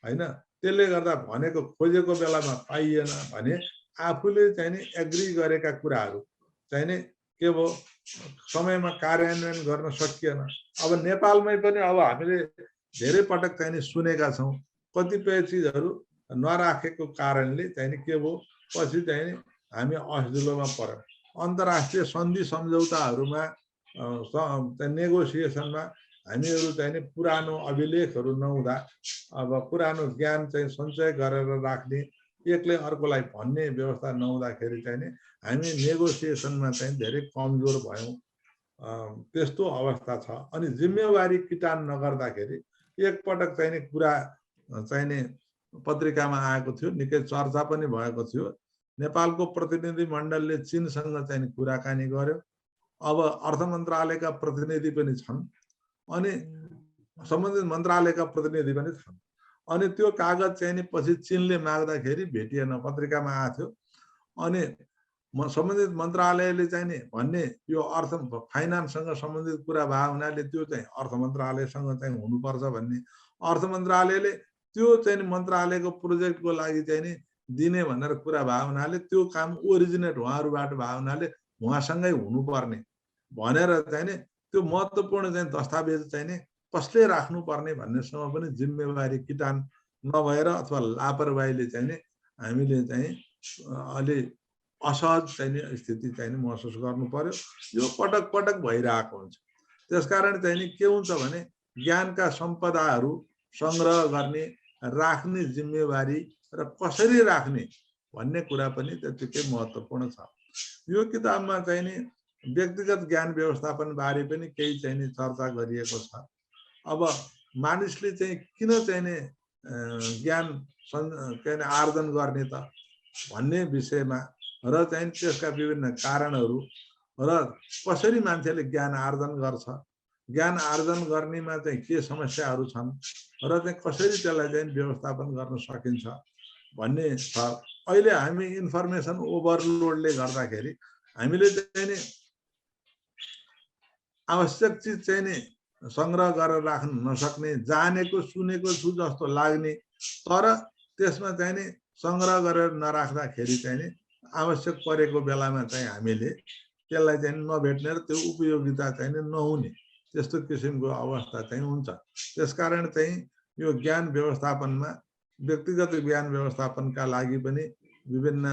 हैन, त्यसले गर्दा भनेको खोजेको बेलामा पाइएन भने आफूले चाहिँ नि एग्री गरेका कुराहरू चाहिँ नि के भयो समयमा कार्यान्वयन गर्न सकिएन। अब नेपालमै पनि अब हामीले धेरै पटक चाहिँ नि सुनेका छौँ कतिपय चिजहरू नराखेको कारणले चाहिँ नि के भयो पछि चाहिँ नि हामी असजिलोमा पर्यौँ। अन्तर्राष्ट्रिय सन्धि सम्झौताहरूमा नेगोसिएसनमा हामीहरू चाहिँ नि पुरानो अभिलेखहरू नहुँदा अब पुरानो ज्ञान चाहिँ सञ्चय गरेर राख्ने एकले अर्कोलाई भन्ने व्यवस्था नहुँदाखेरि चाहिँ नि हामी नेगोसिएसनमा चाहिँ धेरै कमजोर भयौँ, त्यस्तो अवस्था छ। अनि जिम्मेवारी किटान नगर्दाखेरि एकपटक चाहिँ नि कुरा चाहिँ नि पत्रिकामा आएको थियो, निकै चर्चा पनि भएको थियो। नेपालको प्रतिनिधि मण्डलले चीनसँग चाहिँ नि कुराकानी गर्यो। अब अर्थ मन्त्रालयका प्रतिनिधि पनि छन् अनि सम्बन्धित मन्त्रालयका प्रतिनिधि पनि छन्, अनि त्यो कागज चाहिँ नि पछि चीनले माग्दाखेरि भेटिएन, पत्रिकामा आएको थियो। अनि सम्बन्धित मन्त्रालयले चाहिँ नि भन्ने यो अर्थ फाइनान्ससँग सम्बन्धित कुरा भए हुनाले त्यो चाहिँ अर्थ मन्त्रालयसँग चाहिँ हुनुपर्छ भन्ने, अर्थ मन्त्रालयले त्यो चाहिँ नि मन्त्रालयको प्रोजेक्टको लागि चाहिँ नि दिने भनेर कुरा भए हुनाले त्यो काम ओरिजिनेट उहाँहरूबाट भए हुनाले उहाँसँगै हुनुपर्ने भनेर चाहिँ नि त्यो महत्त्वपूर्ण चाहिँ दस्तावेज चाहिँ नि कसले राख्नुपर्ने भन्नेसँग पनि जिम्मेवारी किटान नभएर अथवा लापरवाहीले चाहिँ नि हामीले चाहिँ अलि असहज चाहिँ नि स्थिति चाहिँ नि महसुस गर्नु पर्यो। यो पटक पटक भइरहेको हुन्छ। त्यसकारण चाहिँ नि के हुन्छ भने ज्ञानका सम्पदाहरू सङ्ग्रह गर्ने राख्ने जिम्मेवारी र कसरी राख्ने भन्ने कुरा पनि त्यतिकै महत्त्वपूर्ण छ। यो किताबमा चाहिँ नि व्यक्तिगत ज्ञान व्यवस्थापन बारे पनि केही चाहिँ नि चर्चा गरिएको छ। अब मानिसले चाहिँ किन चाहिँ नि ज्ञान आर्जन गर्ने त भन्ने विषयमा र चाहिँ त्यसका विभिन्न कारणहरू र कसरी मान्छेले ज्ञान आर्जन गर्छ, ज्ञान आर्जन गर्नेमा चाहिँ के समस्याहरू छन् र चाहिँ कसरी त्यसलाई चाहिँ व्यवस्थापन गर्न सकिन्छ भन्ने छ। अहिले हामी इन्फर्मेसन ओभरलोडले गर्दाखेरि हामीले चाहिँ नि आवश्यक चिज चाहिँ नि सङ्ग्रह गरेर राख्न नसक्ने, जानेको सुनेको छु जस्तो लाग्ने, तर त्यसमा चाहिँ नि सङ्ग्रह गरेर नराख्दाखेरि चाहिँ नि आवश्यक परेको बेलामा चाहिँ हामीले त्यसलाई चाहिँ नभेट्ने र त्यो उपयोगिता चाहिँ नि नहुने त्यस्तो किसिमको अवस्था चाहिँ हुन्छ। त्यसकारण चाहिँ यो ज्ञान व्यवस्थापनमा व्यक्तिगत ज्ञान व्यवस्थापनका लागि पनि विभिन्न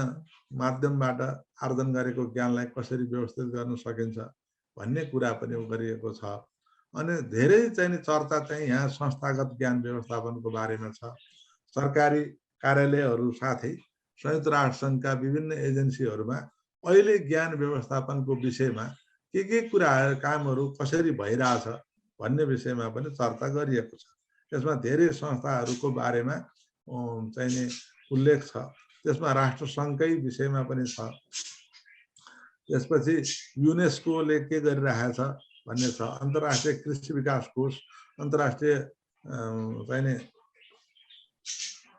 माध्यमबाट आर्जन गरेको ज्ञानलाई कसरी व्यवस्थित गर्न सकिन्छ भन्ने कुरा पनि गरिएको छ। अनि धेरै चाहिँ नि चर्चा चाहिँ यहाँ संस्थागत ज्ञान व्यवस्थापनको बारेमा छ। सरकारी कार्यालयहरू साथै संयुक्त राष्ट्र सङ्घका विभिन्न एजेन्सीहरूमा अहिले ज्ञान व्यवस्थापनको विषयमा के कुराहरू कामहरू कसरी भइरहेछ भन्ने विषयमा पनि चर्चा गरिएको छ। त्यसमा धेरै संस्थाहरूको बारेमा चाहिँ नि उल्लेख छ। त्यसमा राष्ट्रसङ्घकै विषयमा पनि छ। त्यसपछि युनेस्कोले के गरिरहेछ भन्ने छ। अन्तर्राष्ट्रिय कृषि विकास कोष, अन्तर्राष्ट्रिय चाहिँ नि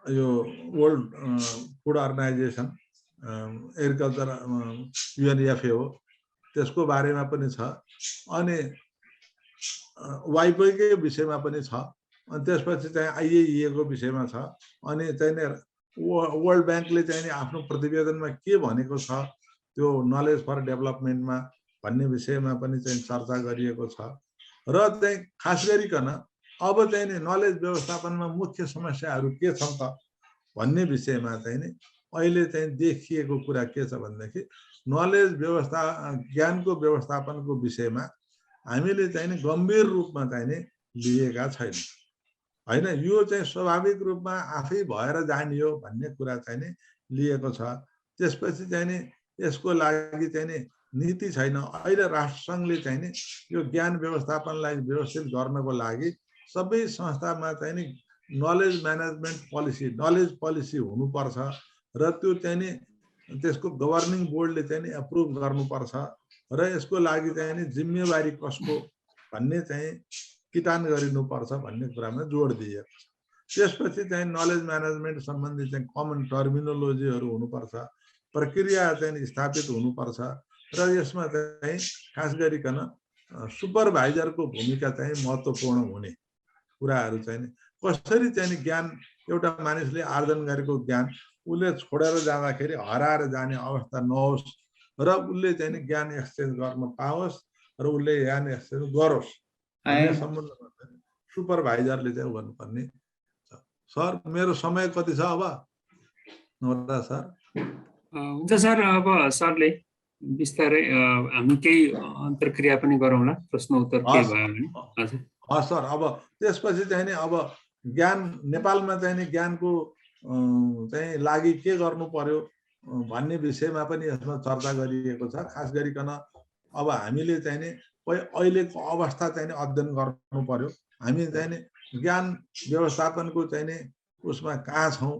यो world food organisation, agriculture UNFAO त्यसको बारेमा पनि छ। अनि वाइपीकै विषयमा पनि छ। अनि त्यसपछि चाहिँ IAEA को विषयमा छ। अनि चाहिँ नि वर्ल्ड ब्याङ्कले चाहिँ नि आफ्नो प्रतिवेदनमा के भनेको छ त्यो नलेज फर डेभलपमेन्टमा भन्ने विषयमा पनि चाहिँ चर्चा गरिएको छ। र चाहिँ खास गरिकन अब चाहिँ नि नलेज व्यवस्थापनमा मुख्य समस्याहरू के छन् त भन्ने विषयमा चाहिँ नि अहिले चाहिँ देखिएको कुरा के छ भनेदेखि नलेज व्यवस्था ज्ञानको व्यवस्थापनको विषयमा हामीले चाहिँ नि गम्भीर रूपमा चाहिँ नि लिएका छैनौँ हैन। यो चाहिँ स्वाभाविक रूपमा आफै भएर जानियो भन्ने कुरा चाहिँ नि लिएको छ। त्यसपछि चाहिँ नि यसको लागि चाहिँ नि नीति छैन। अहिले राष्ट्रसङ्घले चाहिँ नि यो ज्ञान व्यवस्थापनलाई व्यवस्थित गर्नको लागि सबै संस्थामा चाहिँ नि knowledge management policy, knowledge policy हुनुपर्छ र त्यो चाहिँ नि त्यसको गभर्निङ बोर्डले चाहिँ नि एप्रुभ गर्नुपर्छ र यसको लागि चाहिँ नि जिम्मेवारी कसको भन्ने चाहिँ किटान गरिनुपर्छ भन्ने कुरामा जोड दिएको छ। त्यसपछि चाहिँ नलेज म्यानेजमेन्ट सम्बन्धी चाहिँ कमन टर्मिनोलोजीहरू हुनुपर्छ, प्रक्रिया चाहिँ स्थापित हुनुपर्छ र यसमा चाहिँ खास गरिकन सुपरभाइजरको भूमिका चाहिँ महत्त्वपूर्ण हुने कुराहरू चाहिँ कसरी चाहिँ ज्ञान एउटा मानिसले आर्जन गरेको ज्ञान उसले छोडेर जाँदाखेरि हराएर जाने अवस्था नहोस् र उसले चाहिँ ज्ञान एक्सचेन्ज गर्न पाओस् र उसले ज्ञान एक्सचेन्ज गरोस् भन्ने सम्बन्धमा सुपरभाइजरले चाहिँ गर्नुपर्ने छ। सर मेरो समय कति छ अब? नवरा सर हुन्छ सर, अब सरले बिस्तारै हामी केही अन्तर्क्रिया पनि गरौँला, प्रश्न उत्तर केही भयो भने। हजुर सर, अब त्यसपछि चाहिँ नि अब ज्ञान नेपालमा चाहिँ नि ज्ञानको चाहिँ लागि के गर्नु पर्यो भन्ने विषयमा पनि यसमा चर्चा गरिएको छ। खास गरिकन अब हामीले चाहिँ नि अहिलेको अवस्था चाहिँ नि अध्ययन गर्नु पर्यो। हामी चाहिँ नि ज्ञान व्यवस्थापनको चाहिँ नि उसमा कहाँ छौँ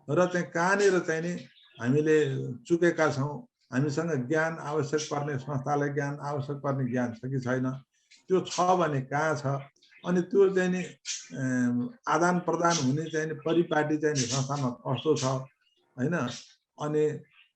र चाहिँ कहाँनिर चाहिँ नि हामीले चुकेका छौँ, हामीसँग ज्ञान आवश्यक पर्ने संस्थालाई ज्ञान आवश्यक पर्ने ज्ञान छ कि छैन, त्यो छ भने कहाँ छ, अनि त्यो चाहिँ नि आदान प्रदान हुने चाहिँ नि परिपाटी चाहिँ नि संस्थामा कस्तो छ हैन। अनि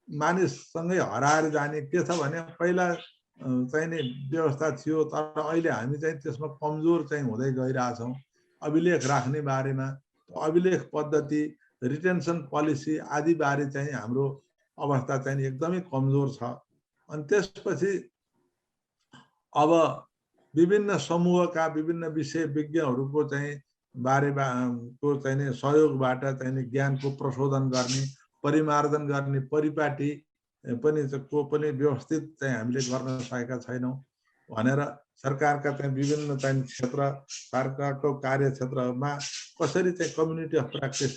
मानिससँगै हराएर जाने के छ भने पहिला चाहिँ नि व्यवस्था थियो, तर अहिले हामी चाहिँ त्यसमा कमजोर चाहिँ हुँदै गइरहेछौँ। अभिलेख राख्ने बारेमा अभिलेख पद्धति, रिटेन्सन पोलिसी आदि बारे चाहिँ हाम्रो अवस्था चाहिँ एकदमै कमजोर छ। अनि त्यसपछि अब विभिन्न समूहका विभिन्न विषय विज्ञहरूको चाहिँ बारेमा को चाहिँ सहयोगबाट चाहिँ ज्ञानको प्रशोधन गर्ने, परिमार्जन गर्ने परिपाटी पनि व्यवस्थित चाहिँ हामीले गर्न सकेका छैनौँ भनेर सरकारका चाहिँ विभिन्न चाहिँ क्षेत्र, सरकारको कार्यक्षेत्रमा कसरी चाहिँ कम्युनिटी अफ प्र्याक्टिस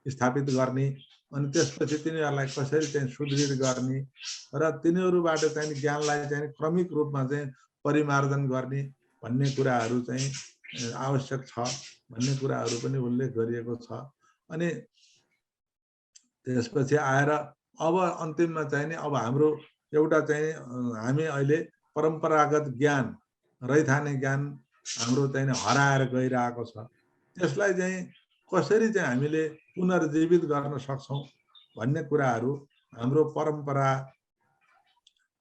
स्थापित गर्ने, अनि त्यसपछि तिनीहरूलाई कसरी चाहिँ सुदृढ गर्ने र तिनीहरूबाट चाहिँ ज्ञानलाई चाहिँ क्रमिक रूपमा चाहिँ परिमार्जन गर्ने भन्ने कुराहरू चाहिँ आवश्यक छ भन्ने कुराहरू पनि उल्लेख गरिएको छ। अनि त्यसपछि आएर अब अन्तिममा चाहिँ नि अब हाम्रो एउटा चाहिँ हामी अहिले परम्परागत ज्ञान, रैथाने ज्ञान हाम्रो चाहिँ हराएर गइरहेको छ। त्यसलाई चाहिँ कसरी चाहिँ हामीले पुनर्जीवित गर्न सक्छौँ भन्ने कुराहरू, हाम्रो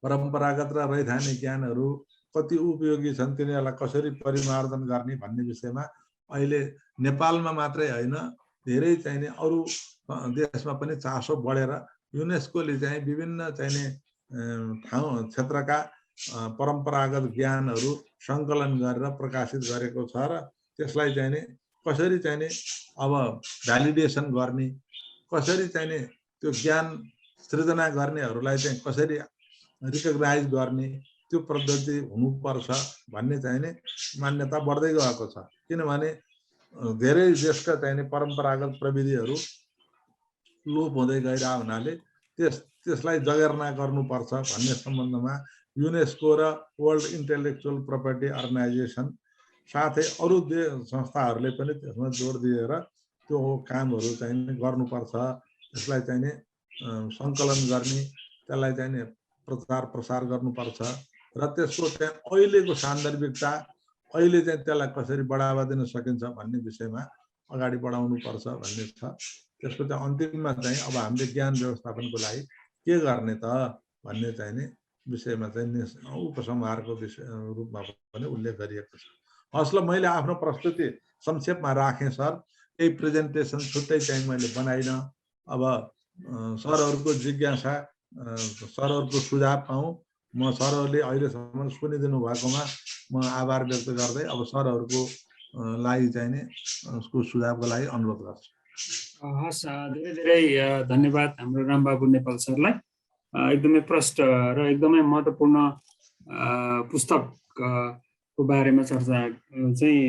परम्परागत र रैथाने ज्ञानहरू कति उपयोगी छन्, तिनीहरूलाई कसरी परिमार्जन गर्ने भन्ने विषयमा अहिले नेपालमा मात्रै होइन धेरै चाहिने अरू देशमा पनि चासो बढेर युनेस्कोले चाहिँ विभिन्न चाहिने ठाउँ क्षेत्रका परम्परागत ज्ञानहरू सङ्कलन गरेर प्रकाशित गरेको छ र त्यसलाई चाहिँ कसरी चाहिँ अब भ्यालिडेसन गर्ने, कसरी चाहिँ त्यो ज्ञान सृजना गर्नेहरूलाई चाहिँ कसरी रिकग्नाइज गर्ने त्यो पद्धति हुनुपर्छ भन्ने चाहिँ मान्यता बढ्दै गएको छ। किनभने धेरै देशका चाहिँ परम्परागत प्रविधिहरू लोप हुँदै गइरहेको हुनाले त्यसलाई जगेर्ना गर्नुपर्छ भन्ने सम्बन्धमा युनेस्को र वर्ल्ड इन्टेलेक्चुअल प्रपर्टी अर्गनाइजेसन साथै अरू संस्थाहरूले पनि त्यसमा जोड दिएर त्यो कामहरू चाहिँ गर्नुपर्छ। त्यसलाई चाहिँ सङ्कलन गर्ने, त्यसलाई चाहिँ प्रचार प्रसार गर्नुपर्छ र त्यसको चाहिँ अहिलेको सान्दर्भिकता, अहिले चाहिँ त्यसलाई कसरी बढावा दिन सकिन्छ भन्ने विषयमा अगाडि बढाउनुपर्छ भन्ने छ। त्यसको चाहिँ अन्तिममा चाहिँ अब हामीले ज्ञान व्यवस्थापनको लागि के गर्ने त भन्ने चाहिँ विषयमा चाहिँ उपसंहारको विषय रूपमा पनि उल्लेख गरिएको छ। हस् ल, मैले आफ्नो प्रस्तुति संक्षेपमा राखेँ सर। यही प्रेजेन्टेसन छुट्टै चाहिँ मैले बनाइनँ। अब सरहरूको जिज्ञासा, सरहरूको सुझाव पाऊँ। म सरहरूले अहिलेसम्म सुनिदिनु भएकोमा म आभार व्यक्त गर्दै अब सरहरूको लागि चाहिँ नि उसको सुझावको लागि अनुरोध गर्छु। हस्, धेरै धेरै धन्यवाद हाम्रो रामबाबु नेपाल सरलाई। एकदमै प्रष्ट र एकदमै महत्त्वपूर्ण पुस्तकको बारेमा चर्चा चाहिँ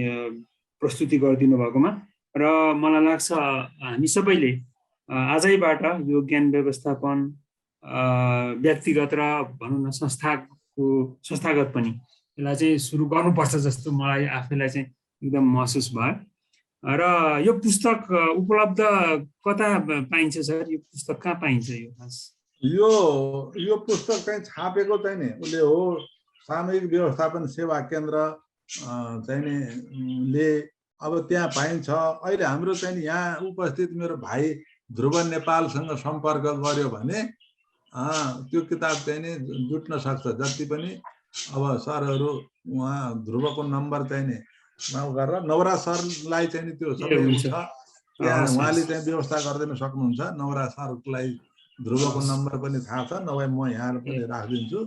प्रस्तुति गरिदिनु भएकोमा र मलाई लाग्छ हामी सबैले आजैबाट यो ज्ञान व्यवस्थापन व्यक्तिगत र भनौँ न संस्थागत पनि यसलाई चाहिँ सुरु गर्नुपर्छ जस्तो मलाई आफैलाई चाहिँ एकदम महसुस भयो। र यो पुस्तक उपलब्ध कता पाइन्छ सर? यो पुस्तक कहाँ पाइन्छ? यो खास यो पुस्तक चाहिँ छापेको चाहिँ नि उसले हो सामूहिक व्यवस्थापन सेवा केन्द्र चाहिँ नि ले अब त्यहाँ पाइन्छ। अहिले हाम्रो चाहिँ यहाँ उपस्थित मेरो भाइ ध्रुव नेपालसँग सम्पर्क गर्यो भने त्यो किताब चाहिँ नि जुट्न सक्छ। जति पनि अब सरहरू उहाँ ध्रुवको नम्बर चाहिँ नि गरेर नवराज सरलाई चाहिँ नि त्यो सबै हुन्छ त्यहाँ उहाँले चाहिँ व्यवस्था गरिदिन सक्नुहुन्छ। नवराज सरलाई ध्रुवको नम्बर पनि थाहा छ, नभए म यहाँ पनि राखिदिन्छु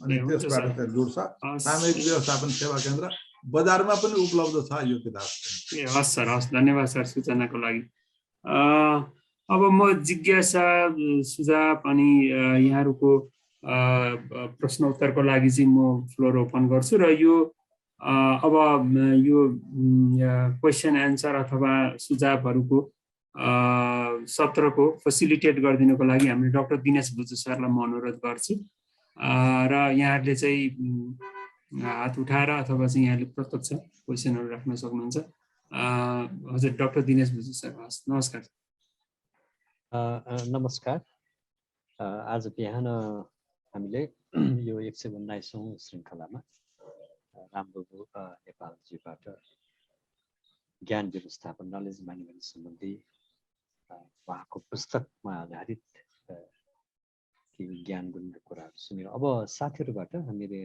अनि त्यसबाट चाहिँ जुट्छ। सामूहिक व्यवस्थापन सेवा केन्द्र बजारमा पनि उपलब्ध छ यो किताब। हस् सर, हस्, धन्यवाद सर सूचनाको लागि। अब म जिज्ञासा सुझाव अनि यहाँहरूको प्रश्न उत्तरको लागि चाहिँ म फ्लोर ओपन गर्छु र यो अब यो क्वेसन एन्सर अथवा सुझावहरूको सत्रको फेसिलिटेट गरिदिनुको लागि हामीले डाक्टर दिनेश भुजू सरलाई म अनुरोध गर्छु र यहाँहरूले चाहिँ हात उठाएर अथवा चाहिँ यहाँले प्रत्यक्ष क्वेसनहरू राख्न सक्नुहुन्छ। हजुर, डाक्टर दिनेश भुजू सर, नमस्कार। नमस्कार। आज बिहान हामीले यो 119औं श्रृङ्खलामा रामबाबु नेपालजीबाट ज्ञान व्यवस्थापन नलेज म्यानेजमेन्ट सम्बन्धी उहाँको पुस्तकमा आधारित केही ज्ञान गुणका कुराहरू सुन्यौँ। अब साथीहरूबाट हामीले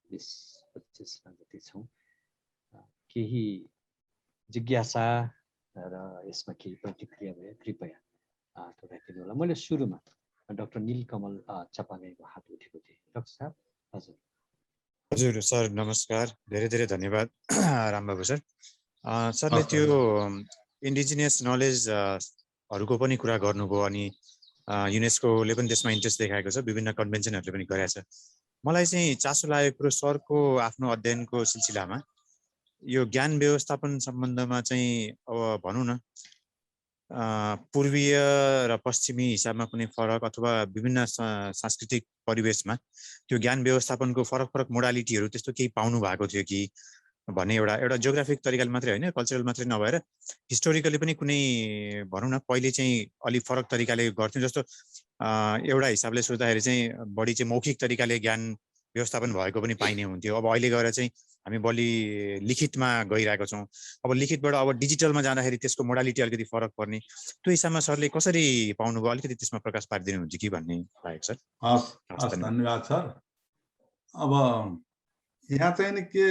20-25 जति छौँ, केही जिज्ञासा र यसमा केही प्रतिक्रिया भए कृपया राखिदिनु होला। मैले सुरुमा डाक्टर नीलकमल चपागाईको हात उठेको थिएँ। डाक्टर साहब, हजुर। हजुर सर, नमस्कार, धेरै धेरै धन्यवाद रामबाबु सर। सरले त्यो इन्डिजिनियस नलेजहरूको पनि कुरा गर्नुभयो अनि युनेस्कोले पनि त्यसमा इन्ट्रेस्ट देखाएको छ, विभिन्न कन्भेन्सनहरूले पनि गरेको छ। मलाई चाहिँ चासो लागेको कुरो सरको आफ्नो अध्ययनको सिलसिलामा यो ज्ञान व्यवस्थापन सम्बन्धमा चाहिँ अब भनौँ न पूर्वीय र पश्चिमी हिसाबमा कुनै फरक अथवा विभिन्न सांस्कृतिक परिवेशमा त्यो ज्ञान व्यवस्थापनको फरक फरक मोडालिटीहरू त्यस्तो केही पाउनु भएको थियो कि भन्ने एउटा जियोग्राफिक तरिकाले मात्रै होइन, कल्चरल मात्रै नभएर हिस्टोरिकली पनि कुनै भनौँ न पहिले चाहिँ अलिक फरक तरिकाले गर्थ्यौँ। जस्तो एउटा हिसाबले सोच्दाखेरि चाहिँ बढी चाहिँ मौखिक तरिकाले ज्ञान व्यवस्थापन भएको पनि पाइने हुन्थ्यो। अब अहिले गएर चाहिँ हामी बढी लिखितमा गइरहेको छौँ। अब लिखितबाट अब डिजिटलमा जाँदाखेरि त्यसको मोडालिटी अलिकति फरक पर्ने, त्यो हिसाबमा सरले कसरी पाउनुभयो, अलिकति त्यसमा प्रकाश पारिदिनुहुन्छ कि भन्ने लागेको सर। हस्, धन्यवाद सर। अब यहाँ चाहिँ नि के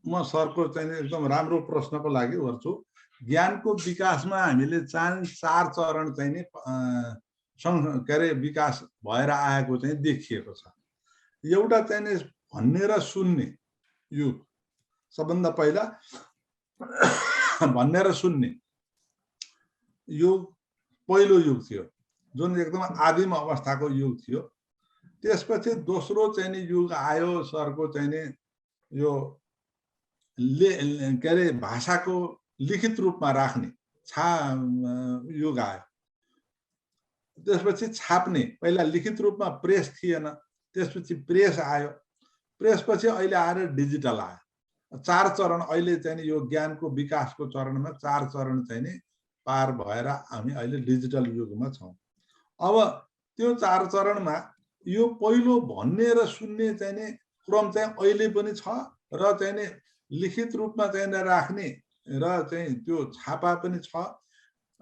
म सरको चाहिँ एकदम राम्रो प्रश्नको लागि गर्छु। ज्ञानको विकासमा हामीले 4 चरण चाहिँ नि के अरे विकास भएर आएको चाहिँ देखिएको छ। एउटा चाहिँ नि भन्ने र सुन्ने युग, सबभन्दा पहिला भन्ने र सुन्ने युग पहिलो युग थियो, जुन एकदम आदिम अवस्थाको युग थियो। त्यसपछि दोस्रो चाहिँ नि युग आयो सरको चाहिँ नि यो के अरे भाषाको लिखित रूपमा राख्ने युग आयो। त्यसपछि छाप्ने, पहिला लिखित रूपमा प्रेस थिएन, त्यसपछि प्रेस आयो। प्रेसपछि अहिले आएर डिजिटल आयो। 4 चरण अहिले चाहिँ यो ज्ञानको विकासको चरणमा 4 चरण चाहिँ नि पार भएर हामी अहिले डिजिटल युगमा छौँ। अब त्यो 4 चरणमा यो पहिलो भन्ने र सुन्ने चाहिँ नि क्रम चाहिँ अहिले पनि छ र चाहिँ नि लिखित रूपमा चाहिँ राख्ने र चाहिँ त्यो छापा पनि छ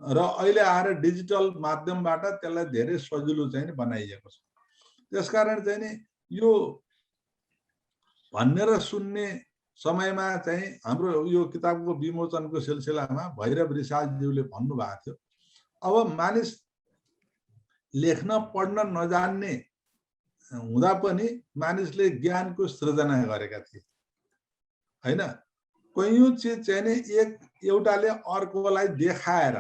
र अहिले आएर डिजिटल माध्यमबाट त्यसलाई धेरै सजिलो चाहिँ बनाइएको छ। त्यसकारण चाहिँ नि यो भन्ने र सुन्ने समयमा चाहिँ हाम्रो यो किताबको विमोचनको सिलसिलामा भैरव रिसालज्यूले भन्नुभएको थियो, अब मानिस लेख्न पढ्न नजान्ने हुँदा पनि मानिसले ज्ञानको सृजना गरेका थिए हैन। कयौं चिज चाहिँ नि एउटाले अर्कोलाई देखाएर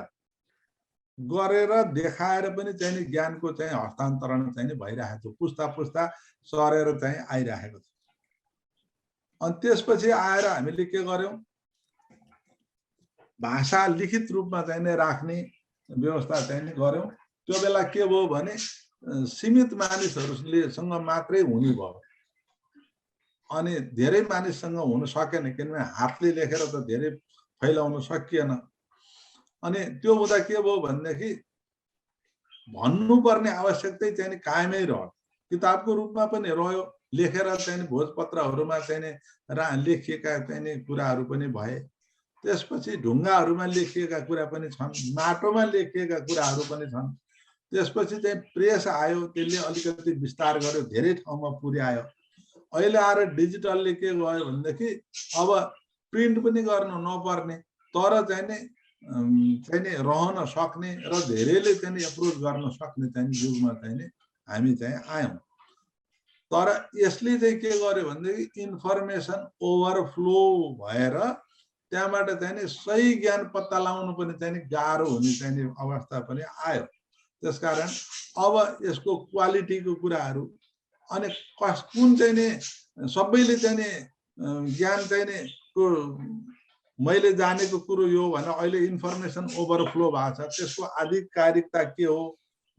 पनि चाहिँ नि ज्ञानको चाहिँ हस्तान्तरण चाहिँ भइरहेको छ, पुस्ता पुस्ता सरेर चाहिँ आइरहेको छ। अनि त्यसपछि आएर हामीले के गर्यौं, भाषा लिखित रूपमा चाहिँ राख्ने व्यवस्था चाहिँ गर्यौं। त्यो बेला के भयो भने सीमित मानिसहरूसँग मात्रै हुने भयो अनि धेरै मानिससँग हुन सकेन किनभने हातले लेखेर त धेरै फैलाउन सकिएन अनि त्यो हुँदा के भयो भनेदेखि भन्नुपर्ने आवश्यकता चाहिँ नि कायमै रह्यो किताबको रूपमा पनि रह्यो लेखेर चाहिँ भोजपत्रहरूमा चाहिँ लेखिएका चाहिँ कुराहरू पनि भए त्यसपछि ढुङ्गाहरूमा लेखिएका कुरा पनि छन् माटोमा लेखिएका कुराहरू पनि छन् त्यसपछि चाहिँ प्रेस आयो त्यसले अलिकति विस्तार गर्यो धेरै ठाउँमा पुर्यायो अहिले आएर डिजिटलले के भयो भनेदेखि अब प्रिन्ट पनि गर्न नपर्ने तर चाहिँ नि रहन सक्ने र धेरैले चाहिँ एप्रोच गर्न सक्ने चाहिँ युगमा चाहिँ हामी चाहिँ आयौँ तर यसले चाहिँ के गर्यो भनेदेखि इन्फर्मेसन ओभरफ्लो भएर त्यहाँबाट चाहिँ सही ज्ञान पत्ता लगाउनु पनि चाहिँ गाह्रो हुने चाहिँ अवस्था पनि आयो त्यसकारण अब यसको क्वालिटीको कुराहरू अनि कुन चाहिँ नि सबैले चाहिँ नि ज्ञान चाहिँ नि मैले जानेको कुरो यो भने अहिले इन्फर्मेसन ओभरफ्लो भएको छ त्यसको आधिकारिकता के हो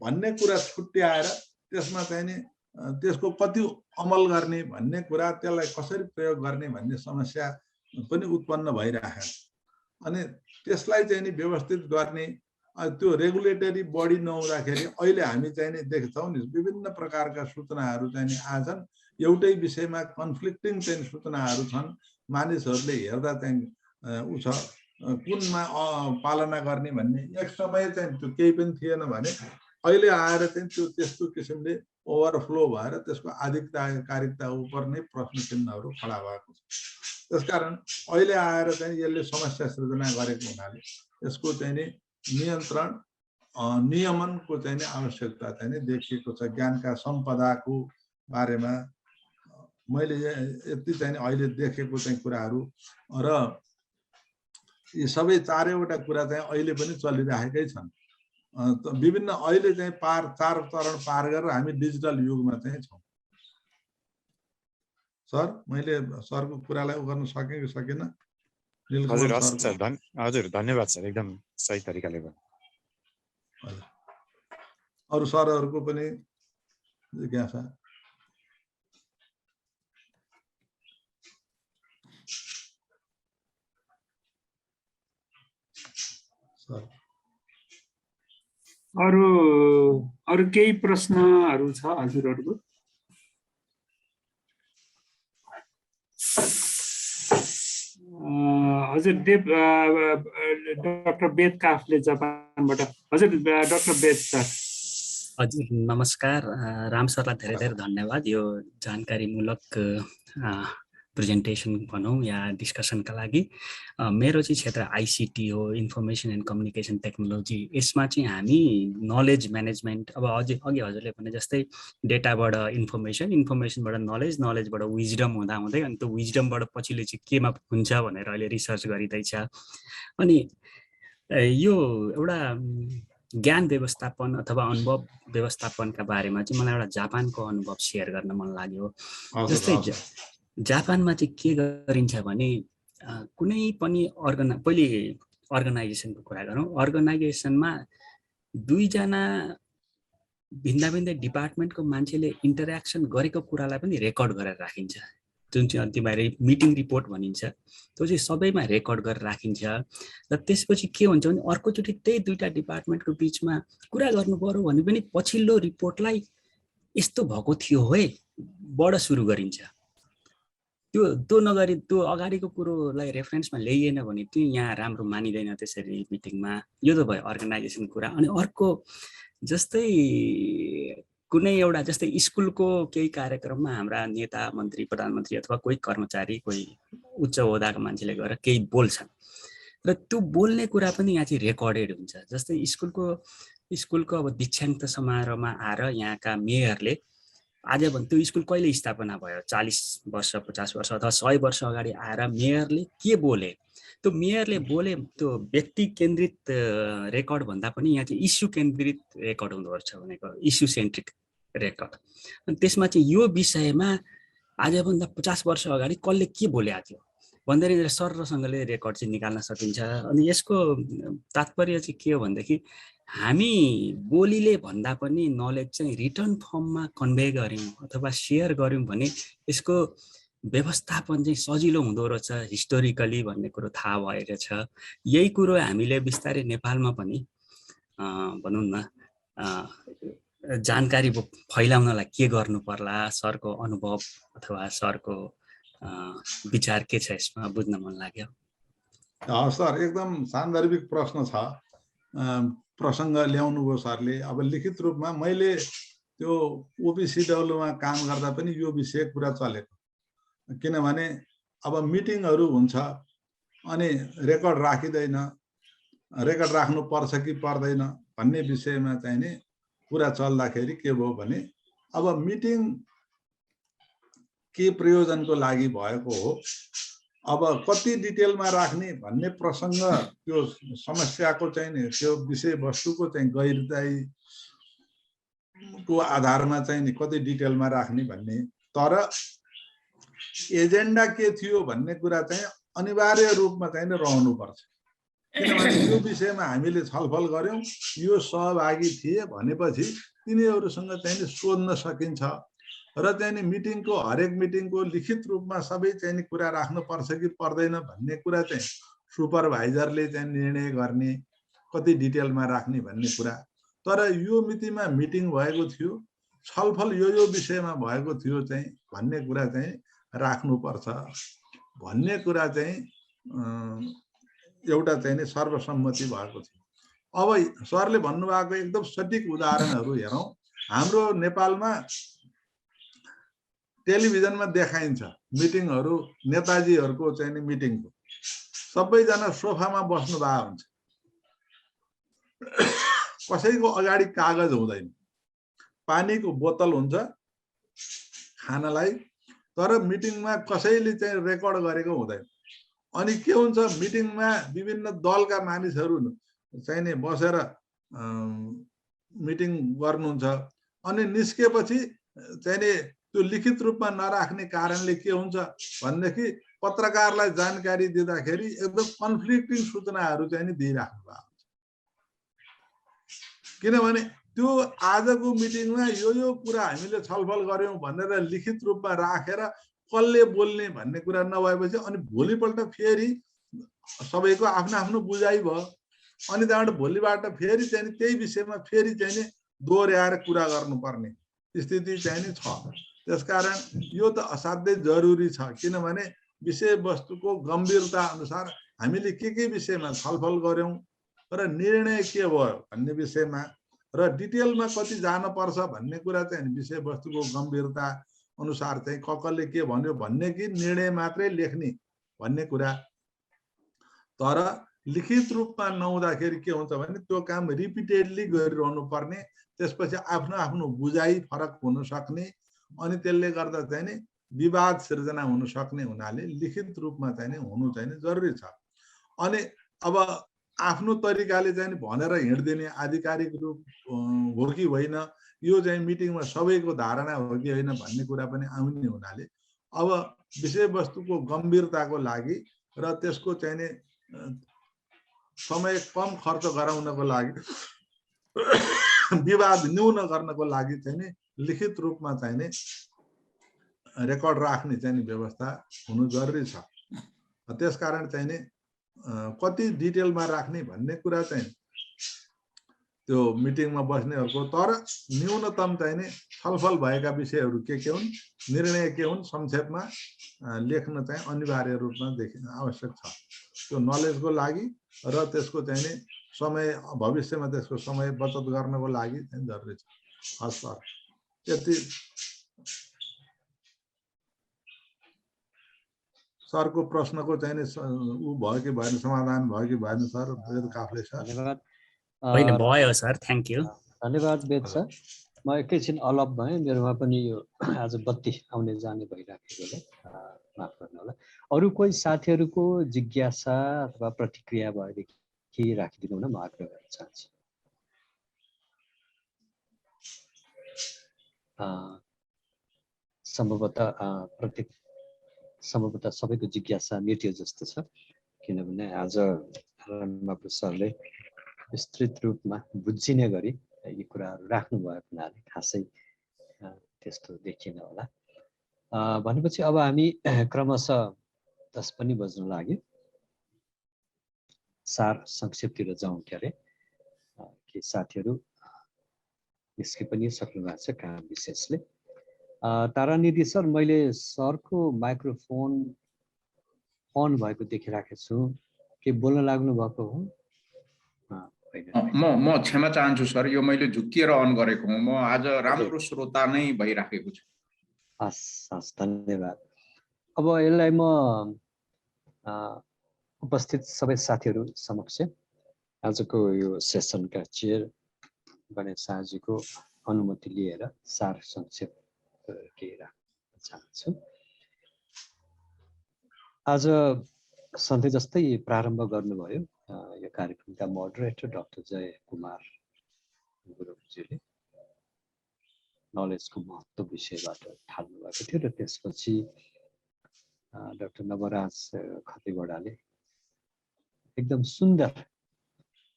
भन्ने कुरा छुट्याएर त्यसमा चाहिँ नि त्यसको कति अमल गर्ने भन्ने कुरा त्यसलाई कसरी प्रयोग गर्ने भन्ने समस्या पनि उत्पन्न भइरहेको छ अनि त्यसलाई चाहिँ नि व्यवस्थित गर्ने त्यो रेगुलेटरी बडी नहुँदाखेरि अहिले हामी चाहिँ नि देख्छौँ नि विभिन्न प्रकारका सूचनाहरू चाहिँ नि आछन् एउटै विषयमा कन्फ्लिक्टिङ चाहिँ सूचनाहरू छन् मानिसहरूले हेर्दा चाहिँ उ छ कुनमा पालना गर्ने भन्ने एक समय चाहिँ त्यो केही पनि थिएन भने अहिले आएर चाहिँ त्यो त्यस्तो किसिमले ओभरफ्लो भएर त्यसको आधिकारिकता उपर नै प्रश्न चिन्हहरू खडा भएको छ त्यसकारण अहिले आएर चाहिँ यसले समस्या सृजना गरेको हुनाले यसको चाहिँ नि नियन्त्रण नियमनको चाहिँ नि आवश्यकता चाहिँ नि देखिएको छ ज्ञानका सम्पदाको बारेमा मैले यति चाहिँ अहिले देखेको चाहिँ कुराहरू र यी सबै चारैवटा कुरा चाहिँ अहिले पनि चलिरहेकै छन् विभिन्न अहिले चाहिँ चार चरण पार गरेर हामी डिजिटल युगमा चाहिँ छौँ सर मैले सरको कुरालाई गर्न सकेँ कि सकिनँ हजुर सर हजुर धन्यवाद सर एकदम सही तरिकाले भयो अरू सरहरूको पनि जिज्ञासा अरू केही प्रश्नहरू छ हजुरहरूको हजुर डाक्टर वेद काफले जापानबाट हजुर डाक्टर वेद सर हजुर नमस्कार राम सरलाई धेरै धेरै धन्यवाद यो जानकारीमूलक प्रेजेन्टेसन भनौँ या डिस्कसनका लागि मेरो चाहिँ क्षेत्र आइसिटी हो इन्फर्मेसन एन्ड कम्युनिकेसन टेक्नोलोजी यसमा चाहिँ हामी नलेज म्यानेजमेन्ट अब अघि हजुरले भने जस्तै डेटाबाट इन्फर्मेसन इन्फर्मेसनबाट नलेज नलेजबाट विजडम हुँदा हुँदै अनि त्यो विजडमबाट पछिल्लो चाहिँ केमा हुन्छ भनेर अहिले रिसर्च गरिँदैछ अनि यो एउटा ज्ञान व्यवस्थापन अथवा अनुभव व्यवस्थापनका बारेमा चाहिँ मलाई एउटा जापानको अनुभव सेयर गर्न मन लाग्यो जस्तै जापानमा चाहिँ के गरिन्छ भने कुनै पनि पहिले अर्गनाइजेसनको कुरा गरौँ अर्गनाइजेसनमा दुईजना भिन्दा भिन्दै डिपार्टमेन्टको मान्छेले इन्टरेक्सन गरेको कुरालाई पनि रेकर्ड गरेर राखिन्छ जुन चाहिँ अन्तिममा मिटिङ रिपोर्ट भनिन्छ त्यो चाहिँ सबैमा रेकर्ड गरेर राखिन्छ र त्यसपछि के हुन्छ भने अर्कोचोटि त्यही दुईटा डिपार्टमेन्टको बिचमा कुरा गर्नु पर्यो भने पनि पछिल्लो रिपोर्टलाई यस्तो भएको थियो है बाट सुरु गरिन्छ त्यो नगरी त्यो अगाडिको कुरोलाई रेफरेन्समा ल्याइएन भने त्यो यहाँ राम्रो मानिँदैन त्यसरी मिटिङमा यो त भयो अर्गनाइजेसन कुरा अनि अर्को जस्तै कुनै एउटा जस्तै स्कुलको केही कार्यक्रममा हाम्रा नेता मन्त्री प्रधानमन्त्री अथवा कोही कर्मचारी कोही उच्च ओहदाको मान्छेले गएर केही बोल्छन् र त्यो बोल्ने कुरा पनि यहाँ चाहिँ रेकर्डेड हुन्छ जस्तै स्कुलको अब दीक्षान्त समारोहमा आएर यहाँका मेयरले आज भने त्यो स्कुल कहिले स्थापना भयो 40 वर्ष 50 वर्ष अथवा 100 वर्ष अगाडि आएर मेयरले के बोले त्यो मेयरले बोले त्यो व्यक्ति केन्द्रित रेकर्ड भन्दा पनि यहाँ चाहिँ इस्यु केन्द्रित रेकर्ड हुँदोरहेछ भनेको इस्यु सेन्ट्रिक रेकर्ड अनि त्यसमा चाहिँ यो विषयमा आजभन्दा 50 वर्ष अगाडि कसले के बोलेको थियो भन्दाखेरि सरसँगले रेकर्ड चाहिँ निकाल्न सकिन्छ अनि यसको तात्पर्य चाहिँ के हो भनेदेखि हामी बोलीले भन्दा पनि नलेज चाहिँ रिटर्न फर्ममा कन्भे गर्यौँ अथवा सेयर गर्यौँ भने यसको व्यवस्थापन चाहिँ सजिलो हुँदो रहेछ हिस्टोरिकली भन्ने कुरो थाहा भएर छ। यही कुरो हामीले बिस्तारै नेपालमा पनि भनौँ न जानकारी फैलाउनलाई के गर्नु पर्ला, सरको अनुभव अथवा सरको विचार के छ यसमा बुझ्न मन लाग्यो। सर एकदम सान्दर्भिक प्रश्न छ, प्रसङ्ग ल्याउनु भयो सरले। अब लिखित रूपमा मैले त्यो ओपिसिडब्ल्यूमा काम गर्दा पनि यो विषय कुरा चलेको, किनभने अब मिटिङहरू हुन्छ अनि रेकर्ड राखिँदैन, रेकर्ड राख्नु पर्छ कि पर्दैन भन्ने विषयमा चाहिँ नि कुरा चल्दाखेरि के भयो भने अब मिटिङ के प्रयोजनको लागि भएको हो, अब कति डिटेलमा राख्ने भन्ने प्रसङ्ग त्यो समस्याको चाहिँ नि त्यो विषयवस्तुको चाहिँ गहिराईको आधारमा चाहिँ नि कति डिटेलमा राख्ने भन्ने, तर एजेन्डा के थियो भन्ने कुरा चाहिँ अनिवार्य रूपमा चाहिँ रहनुपर्छ। किनभने यो विषयमा हामीले छलफल गर्यौं, यो सहभागी थिए भनेपछि तिनीहरूसँग चाहिँ सोध्न सकिन्छ र चाहिँ नि मिटिङको हरेक मिटिङको लिखित रूपमा सबै चाहिँ नि कुरा राख्नुपर्छ कि पर्दैन भन्ने कुरा चाहिँ सुपरभाइजरले चाहिँ निर्णय गर्ने, कति डिटेलमा राख्ने भन्ने कुरा। तर यो मितिमा मिटिङ भएको थियो, छलफल यो विषयमा भएको थियो चाहिँ भन्ने कुरा चाहिँ राख्नुपर्छ भन्ने कुरा चाहिँ एउटा चाहिँ नि सर्वसम्मति भएको थियो। अब सरले भन्नुभएको एकदम सटीक उदाहरणहरू हेरौँ। हाम्रो नेपालमा टेलिभिजनमा देखाइन्छ मिटिङहरू, नेताजीहरूको चाहिँ नि मिटिङको सबैजना सोफामा बस्नु भएको हुन्छ, कसैको अगाडि कागज हुँदैन, पानीको बोतल हुन्छ खानलाई, तर मिटिङमा कसैले चाहिँ रेकर्ड गरेको हुँदैन। अनि के हुन्छ, मिटिङमा विभिन्न दलका मानिसहरू चाहिँ नि बसेर मिटिङ गर्नुहुन्छ, अनि निस्केपछि चाहिँ नि त्यो लिखित रूपमा नराख्ने कारणले के हुन्छ भनेदेखि पत्रकारलाई जानकारी दिँदाखेरि एकदम कन्फ्लिक्टिङ सूचनाहरू चाहिँ नि दिइराख्नु भएको हुन्छ। किनभने त्यो आजको मिटिङमा यो कुरा हामीले छलफल गर्यौं भनेर लिखित रूपमा राखेर कसले बोल्ने भन्ने कुरा नभएपछि अनि भोलिपल्ट फेरि सबैको आफ्नो आफ्नो बुझाइ भयो, अनि त्यहाँबाट भोलिबाट फेरि चाहिँ त्यही विषयमा फेरि चाहिँ नि दोहोर्याएर कुरा गर्नुपर्ने स्थिति चाहिँ नि छ। त्यसकारण यो त असाध्यै जरुरी छ, किनभने विषयवस्तुको गम्भीरता अनुसार हामीले के विषयमा छलफल गर्यौं र निर्णय के भयो भन्ने विषयमा र डिटेलमा कति जानुपर्छ भन्ने कुरा चाहिँ विषयवस्तुको गम्भीरता अनुसार चाहिँ कसले के भन्यो भन्ने कि निर्णय मात्रै लेख्ने भन्ने कुरा। तर लिखित रूपमा नहुँदाखेरि के हुन्छ भने त्यो काम रिपिटेडली गरिरहनु पर्ने, त्यसपछि आफ्नो आफ्नो बुझाइ फरक हुन सक्ने, अनि त्यसले गर्दा चाहिँ नि विवाद सिर्जना हुन सक्ने हुनाले लिखित रूपमा चाहिँ नि हुनु चाहिँ जरुरी छ। अनि अब आफ्नो तरिकाले चाहिँ भनेर हिँड्दिने आधिकारिक रूप हो कि होइन, यो चाहिँ मिटिङमा सबैको धारणा हो कि होइन भन्ने कुरा पनि आउने हुनाले अब विषयवस्तुको गम्भीरताको लागि र त्यसको चाहिँ नि समय कम खर्च गराउनको लागि, विवाद न्यून गर्नको लागि चाहिँ नि लिखित रूपमा चाहिँ नि रेकर्ड राख्ने चाहिँ नि व्यवस्था हुनु जरुरी छ। त्यसकारण चाहिँ नि कति डिटेलमा राख्ने भन्ने कुरा चाहिँ त्यो मिटिङमा बस्नेहरूको, तर न्यूनतम चाहिँ नि छलफल भएका विषयहरू के हुन्, निर्णय के हुन् संक्षेपमा लेख्न चाहिँ अनिवार्य रूपमा देखिन आवश्यक छ। त्यो नलेजको लागि र त्यसको चाहिँ नि समय भविष्यमा त्यसको समय बचत गर्नको लागि चाहिँ जरुरी छ। हस् सर, यति सरको प्रश्नको चाहिँ नि उ भयो कि भएन, समाधान भयो कि भएन सर? काफले सर धन्यवाद। होइन भयो सर, थ्याङ्क यू। धन्यवाद वेद सर। म एकैछिन अलप भएँ, मेरोमा पनि यो आज बत्ती आउने जाने भइराखेकोले माफ गर्नु होला। अरू कोही साथीहरूको जिज्ञासा अथवा प्रतिक्रिया भएदेखि राखिदिनु हुन म आग्रह गर्न चाहन्छु। सम्भवतः सबैको जिज्ञासा मेटियो जस्तो छ, किनभने आज रामबाबु सरले विस्तृत रूपमा बुझिने गरी यी कुराहरू राख्नुभएको हुनाले खासै त्यस्तो देखिन होला। भनेपछि अब हामी क्रमशः 10 पनि बज्न लाग्यो। सार संक्षेपतिर जाउँ के अरे के साथीहरू निस्के पनि सक्नु भएको छ काम विशेषले। तारानिधि सर, मैले सरको माइक्रोफोन अन भएको देखिराखेको छु, के बोल्न लाग्नु भएको हो? म क्षमा चाहन्छु सर, यो मैले झुक्किएर अन गरेको हुँ। म आज राम्रो श्रोता नै भइराखेको छु। हस् हस्, धन्यवाद। अब यसलाई म उपस्थित सबै साथीहरू समक्ष आजको यो सेसनका चेयर गणेश शाहजीको अनुमति लिएर सार संक्षेप के राख्न चाहन्छु। आज सधैँ जस्तै प्रारम्भ गर्नुभयो यो कार्यक्रमका मोडरेटर डाक्टर जय कुमार गुरुङजीले नलेजको महत्त्व विषयबाट थाल्नु भएको थियो र त्यसपछि डाक्टर नवराज खतिवडाले एकदम सुन्दर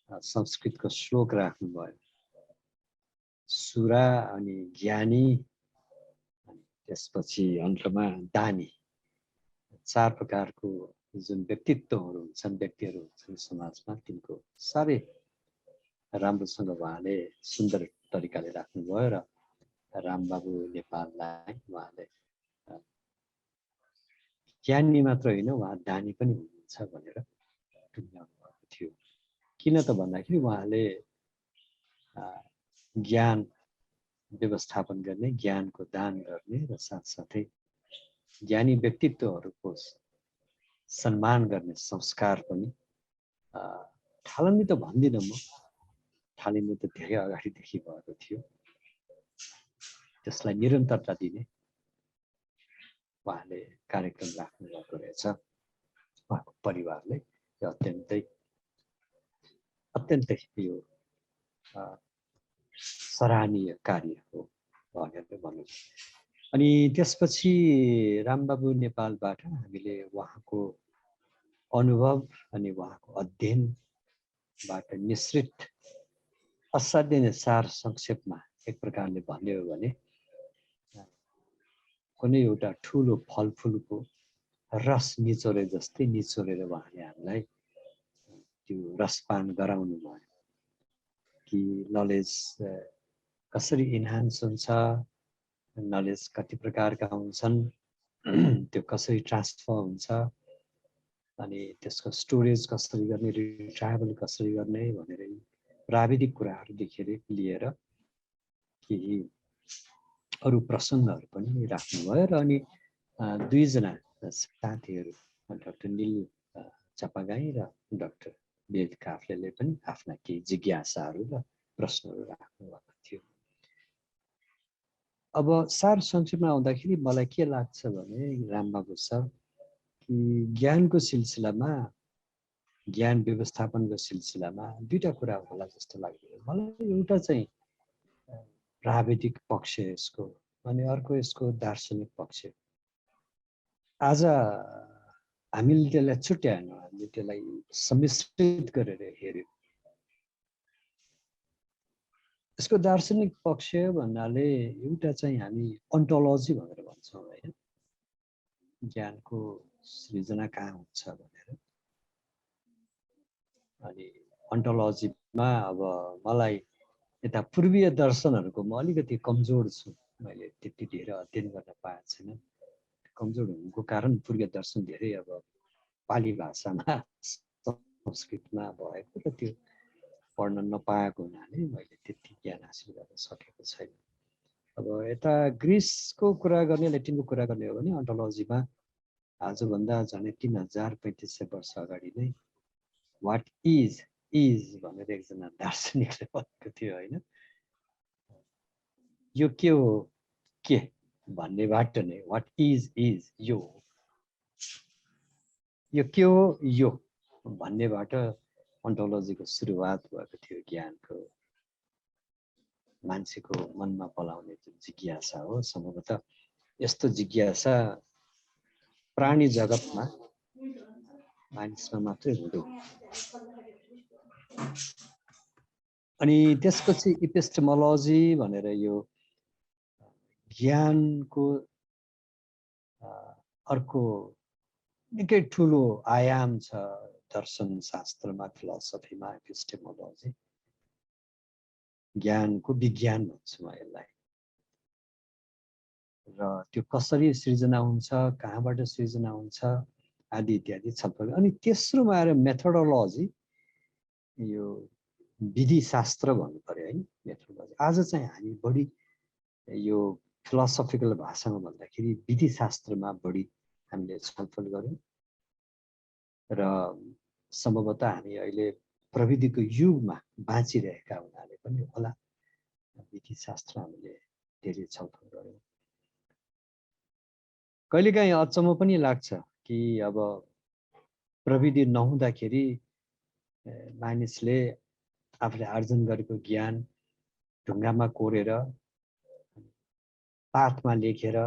संस्कृतको श्लोक राख्नुभयो। सुरा अनि ज्ञानी अनि त्यसपछि अन्तमा दानी, 4 प्रकारको जुन व्यक्तित्वहरू हुन्छन्, व्यक्तिहरू हुन्छन् समाजमा, तिनको साह्रै राम्रोसँग उहाँले सुन्दर तरिकाले राख्नुभयो र रामबाबु नेपाललाई उहाँले ज्ञानी मात्र होइन, उहाँ दानी पनि हुनुहुन्छ भनेर टुङ्ग्याउनु भएको थियो। किन त भन्दाखेरि उहाँले ज्ञान व्यवस्थापन गर्ने, ज्ञानको दान गर्ने र साथसाथै ज्ञानी व्यक्तित्वहरूको सम्मान गर्ने संस्कार पनि थालनी त भन्दिनँ म, थालनी त धेरै अगाडिदेखि भएको थियो। त्यसलाई निरन्तरता दिने उहाँले कार्यक्रम राख्नु भएको रहेछ। उहाँको परिवारले यो अत्यन्तै यो सराहनीय कार्य हो भनेर भन्नु। अनि त्यसपछि रामबाबु नेपालबाट हामीले उहाँको अनुभव अनि उहाँको अध्ययनबाट मिश्रित असाध्यै नै सार संक्षेपमा एक प्रकारले भन्ने हो भने कुनै एउटा ठुलो फलफुलको रस निचोरे जस्तै निचोरेर उहाँले हामीलाई त्यो रसपान गराउनु भयो कि नलेज कसरी इन्हान्स हुन्छ, नलेज कति प्रकारका हुन्छन्, त्यो कसरी ट्रान्सफर हुन्छ, अनि त्यसको स्टोरेज कसरी गर्ने, रिट्राइभल कसरी गर्ने भनेर प्राविधिक कुराहरूदेखि लिएर केही अरू प्रसङ्गहरू पनि राख्नुभयो। र अनि 2 जना साथीहरू डाक्टर निल चपागाई र डाक्टर वेद काफ्लेले पनि आफ्ना केही जिज्ञासाहरू र प्रश्नहरू राख्नुभएको थियो। अब सार संक्षेपमा आउँदाखेरि मलाई के लाग्छ भने रामबाबु सर कि ज्ञानको सिलसिलामा, ज्ञान व्यवस्थापनको सिलसिलामा 2टा कुरा होला जस्तो लाग्यो मलाई। एउटा चाहिँ प्राविधिक पक्ष यसको, अनि अर्को यसको दार्शनिक पक्ष। आज हामीले त्यसलाई छुट्याएनौँ, हामीले त्यसलाई सम्मिश्रित गरेर हेऱ्यौँ। यसको दार्शनिक पक्ष भन्नाले एउटा चाहिँ हामी अन्टोलोजी भनेर भन्छौँ होइन, ज्ञानको सृजना कहाँ हुन्छ भनेर। अनि अन्टोलोजीमा अब मलाई यता पूर्वीय दर्शनहरूको म अलिकति कमजोर छु, मैले त्यति धेरै अध्ययन गर्न पाएको छैन। कमजोर हुनुको कारण पूर्वीय दर्शन धेरै अब पाली भाषामा संस्कृतमा भएको र त्यो पढ्न नपाएको हुनाले मैले त्यति ज्ञान हासिल गर्न सकेको छैन। अब यता ग्रिसको कुरा गर्ने, ल्याटिनको कुरा गर्ने हो भने अन्टोलोजीमा आजभन्दा झन् 3500 वर्ष अगाडि नै वाट इज भनेर एकजना दार्शनिकले भनेको थियो होइन। यो के हो के भन्नेबाट नै वाट इज यो के हो यो भन्नेबाट अन्टोलोजीको सुरुवात भएको थियो। ज्ञानको मान्छेको मनमा पलाउने जुन जिज्ञासा हो, सम्भवतः यस्तो जिज्ञासा प्राणी जगतमा मानिसमा मात्रै हुँदो। अनि त्यसपछि इपिस्टेमोलोजी भनेर यो ज्ञानको अर्को निकै ठुलो आयाम छ दर्शन शास्त्रमा, फिलोसफीमा एपिस्टेमोलोजी। ज्ञानको विज्ञान भन्छु म यसलाई। र त्यो कसरी सृजना हुन्छ, कहाँबाट सृजना हुन्छ आदि इत्यादि छलफल। अनि तेस्रोमा आएर मेथोडोलोजी, यो विधि शास्त्र भन्नु पर्यो है, मेथोडोलोजी। आज चाहिँ हामी बढी यो फिलोसफिकल भाषामा भन्दाखेरि विधि शास्त्रमा बढी हामीले छलफल गर्यौँ। र सम्भवतः हामी अहिले प्रविधिको युगमा बाँचिरहेका हुनाले पनि होला विधि शास्त्र हामीले धेरै छलफल गर्यौँ। कहिलेकाहीँ अचम्म पनि लाग्छ कि अब प्रविधि नहुँदाखेरि मानिसले आफूले आर्जन गरेको ज्ञान ढुङ्गामा कोरेर पाठमा लेखेर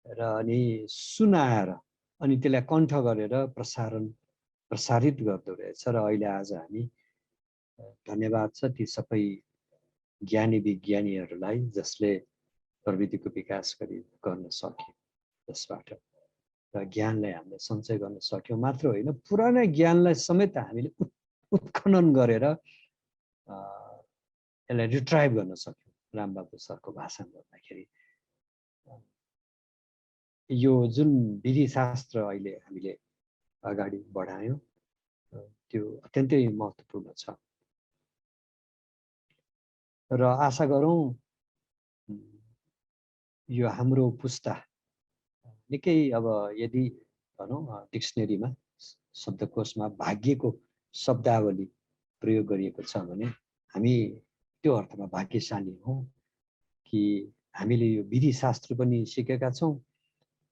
र अनि सुनाएर अनि त्यसलाई कण्ठ गरेर प्रसारित गर्दो रहेछ। र अहिले आज हामी धन्यवाद छ ती सबै ज्ञानी विज्ञानीहरूलाई जसले प्रविधिको विकास गर्न सक्यो त्यसबाट, र ज्ञानलाई हामीले सञ्चय गर्न सक्यौँ। मात्र होइन, पुराना ज्ञानलाई समेत हामीले उत्खनन गरेर यसलाई रिट्राइभ गर्न सक्यौँ। रामबाबु सरको भाषामा भन्दाखेरि यो जुन विधि शास्त्र अहिले हामीले अगाडि बढायौँ त्यो अत्यन्तै महत्त्वपूर्ण छ। र आशा गरौँ यो हाम्रो पुस्ता निकै अब यदि भनौँ डिक्सनेरीमा शब्दकोशमा भाग्यको शब्दावली प्रयोग गरिएको छ भने हामी त्यो अर्थमा भाग्यशाली हौँ कि हामीले यो विधि शास्त्र पनि सिकेका छौँ।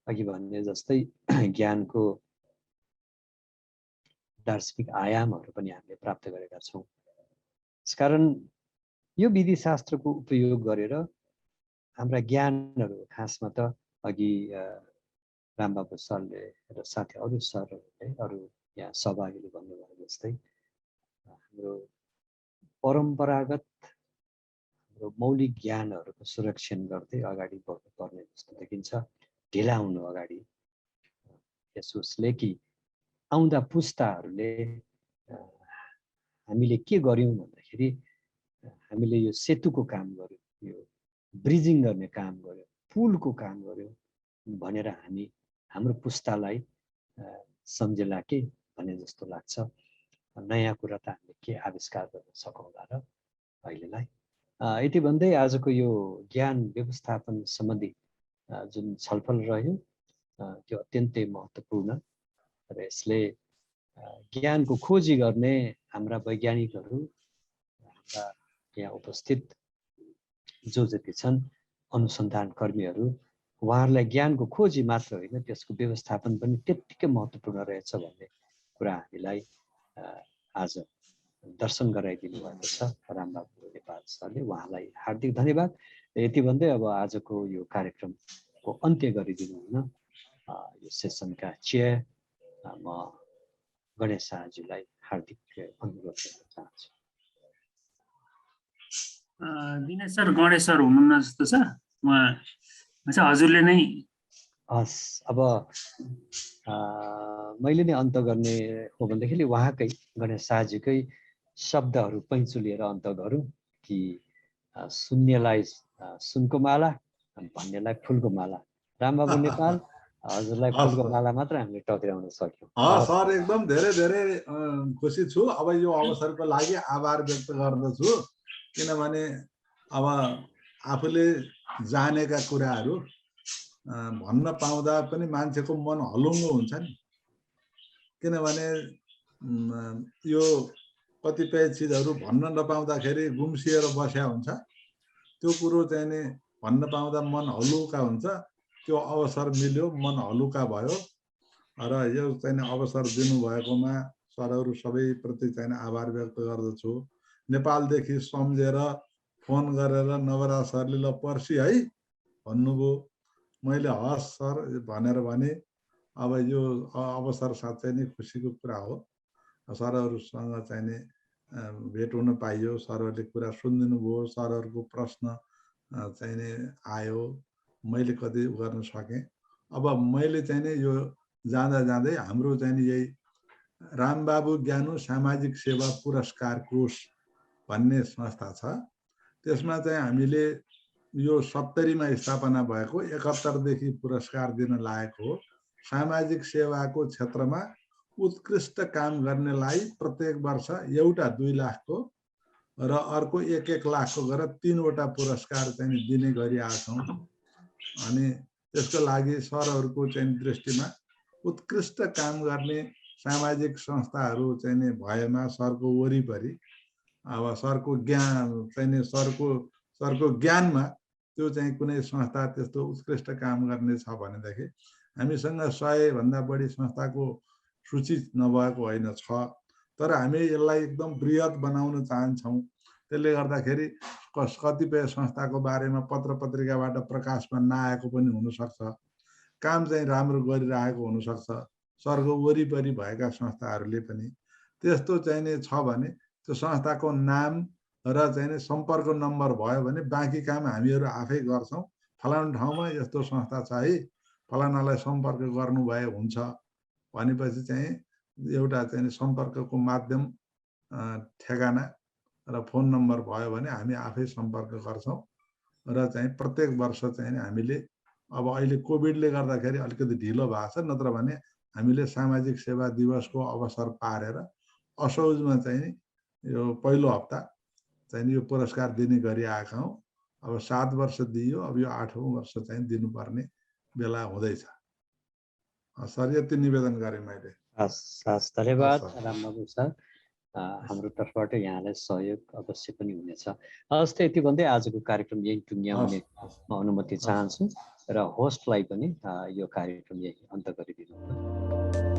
अघि भन्ने जस्तै ज्ञानको दार्शनिक आयामहरू पनि हामीले प्राप्त गरेका छौँ। त्यसकारण यो विधि शास्त्रको उपयोग गरेर हाम्रा ज्ञानहरू खासमा त अघि रामबाबु सरले र साथै अरू सरहरूले, अरू यहाँ सहभागीले भन्नुभयो जस्तै हाम्रो परम्परागत हाम्रो मौलिक ज्ञानहरूको संरक्षण गर्दै अगाडि बढ्नुपर्ने जस्तो देखिन्छ। ढिला हुनु अगाडि यस उसले कि आउँदा पुस्ताहरूले हामीले के गर्यौँ भन्दाखेरि हामीले यो सेतुको काम गर्यौँ, यो ब्रिजिङ गर्ने काम गर्यौँ, पुलको काम गर्यौँ भनेर हामी हाम्रो पुस्तालाई सम्झेला के भने जस्तो लाग्छ। नयाँ कुरा त हामीले के आविष्कार गर्न सकौँला र अहिलेलाई। यति भन्दै आजको यो ज्ञान व्यवस्थापन सम्बन्धी जुन छलफल रह्यो त्यो अत्यन्तै महत्त्वपूर्ण र यसले ज्ञानको खोजी गर्ने हाम्रा वैज्ञानिकहरू, हाम्रा यहाँ उपस्थित जो जति छन् अनुसन्धान कर्मीहरू, उहाँहरूलाई ज्ञानको खोजी मात्र होइन त्यसको व्यवस्थापन पनि त्यत्तिकै महत्त्वपूर्ण रहेछ भन्ने कुरा हामीलाई आज दर्शन गराइदिनु भएको छ रामबाबु नेपाल सरले। उहाँलाई हार्दिक धन्यवाद। यति भन्दै अब आजको यो कार्यक्रमको अन्त्य गरिदिनु हुन यो सेसनका चेयर म गणेश शाहजीलाई हार्दिक अनुरोध गर्न चाहन्छु। दिनेश सर, गणेश सर हुनुहुन्न जस्तो छ। हजुरले नै हस्, अब मैले नै अन्त गर्ने हो भनेदेखि उहाँकै गणेश शाहजीकै शब्दहरू पैँचुलिएर अन्त गरौँ कि शून्यलाई सुनको माला, भन्नेलाई फुलको माला। रामबाबु नेपाल, हजुरलाई फुलको माला मात्र हामीले टक्राउन सक्यौँ। सर एकदम धेरै धेरै खुसी छु। अब यो अवसरको लागि आभार व्यक्त गर्दछु, किनभने अब आफूले जानेका कुराहरू भन्न पाउँदा पनि मान्छेको मन हलुङ्गो हुन्छ नि। किनभने यो कतिपय चिजहरू भन्न नपाउँदाखेरि गुम्सिएर बस्या हुन्छ। त्यो कुरो चाहिँ नि भन्न पाउँदा मन हलुका हुन्छ। त्यो अवसर मिल्यो, मन हलुका भयो। र यो चाहिँ अवसर दिनुभएकोमा सरहरू सबैप्रति चाहिँ आभार व्यक्त गर्दछु। नेपालदेखि सम्झेर फोन गरेर नवराज सरले ल पर्सि है भन्नुभयो। मैले हस् सर भनेर भने अब यो अवसर साँच्चै नै खुसीको कुरा हो। सरहरूसँग चाहिँ नि भेट हुन पाइयो, सरहरूले कुरा सुनिदिनु भयो, सरहरूको प्रश्न चाहिँ नि आयो, मैले कति गर्न सकेँ। अब मैले चाहिँ नि यो जाँदा जाँदै हाम्रो चाहिँ नि यही रामबाबु ज्ञानु सामाजिक सेवा पुरस्कार कोष भन्ने संस्था छ। त्यसमा चाहिँ हामीले यो 70मा स्थापना भएको 71 देखि पुरस्कार दिन लागेको हो। सामाजिक सेवाको क्षेत्रमा उत्कृष्ट काम गर्नेलाई प्रत्येक वर्ष एउटा 2 लाखको र अर्को 1-1 लाखको गरेर 3 वटा पुरस्कार चाहिँ दिने गरिआएका छौँ। अनि त्यसको लागि सरहरूको चाहिँ दृष्टिमा उत्कृष्ट काम गर्ने सामाजिक संस्थाहरू चाहिँ नि भएमा सरको वरिपरि अब सरको ज्ञान चाहिँ नि सरको ज्ञानमा त्यो चाहिँ कुनै संस्था त्यस्तो उत्कृष्ट काम गर्ने छ भनेदेखि हामीसँग 100 भन्दा बढी संस्थाको सूची नभएको होइन छ, तर हामी यसलाई एकदम बृहत बनाउन चाहन्छौँ। त्यसले गर्दाखेरि कतिपय संस्थाको बारेमा पत्र पत्रिकाबाट प्रकाशमा नआएको पनि हुनसक्छ, काम चाहिँ राम्रो गरिरहेको हुनसक्छ। सरको वरिपरि भएका संस्थाहरूले पनि त्यस्तो चाहिँ नि छ भने त्यो संस्थाको नाम र चाहिँ नि सम्पर्क नम्बर भयो भने बाँकी काम हामीहरू आफै गर्छौँ। फलानु ठाउँमा यस्तो संस्था छ है, फलानालाई सम्पर्क गर्नुभए हुन्छ भनेपछि चाहिँ एउटा चाहिँ सम्पर्कको माध्यम ठेगाना र फोन नम्बर भयो भने हामी आफै सम्पर्क गर्छौँ र चाहिँ प्रत्येक वर्ष चाहिँ हामीले अब अहिले कोभिडले गर्दाखेरि अलिकति ढिलो भएको छ, नत्र भने हामीले सामाजिक सेवा दिवसको अवसर पारेर असोजमा चाहिँ यो पहिलो हप्ता चाहिँ यो पुरस्कार दिने गरिआएका हौँ। अब 7 वर्ष दियो, अब यो 8औं वर्ष चाहिँ दिनुपर्ने बेला हुँदैछ। सर यति निवेदन गरेँ मैले। हस्, धन्यवाद रामबाबु सर। हाम्रो तर्फबाट यहाँलाई सहयोग अवश्य पनि हुनेछ। हस्, यति भन्दै आजको कार्यक्रम यही टुङ्ग्याउने अनुमति चाहन्छु र होस्टलाई पनि यो कार्यक्रम यही अन्त गरिदिनु।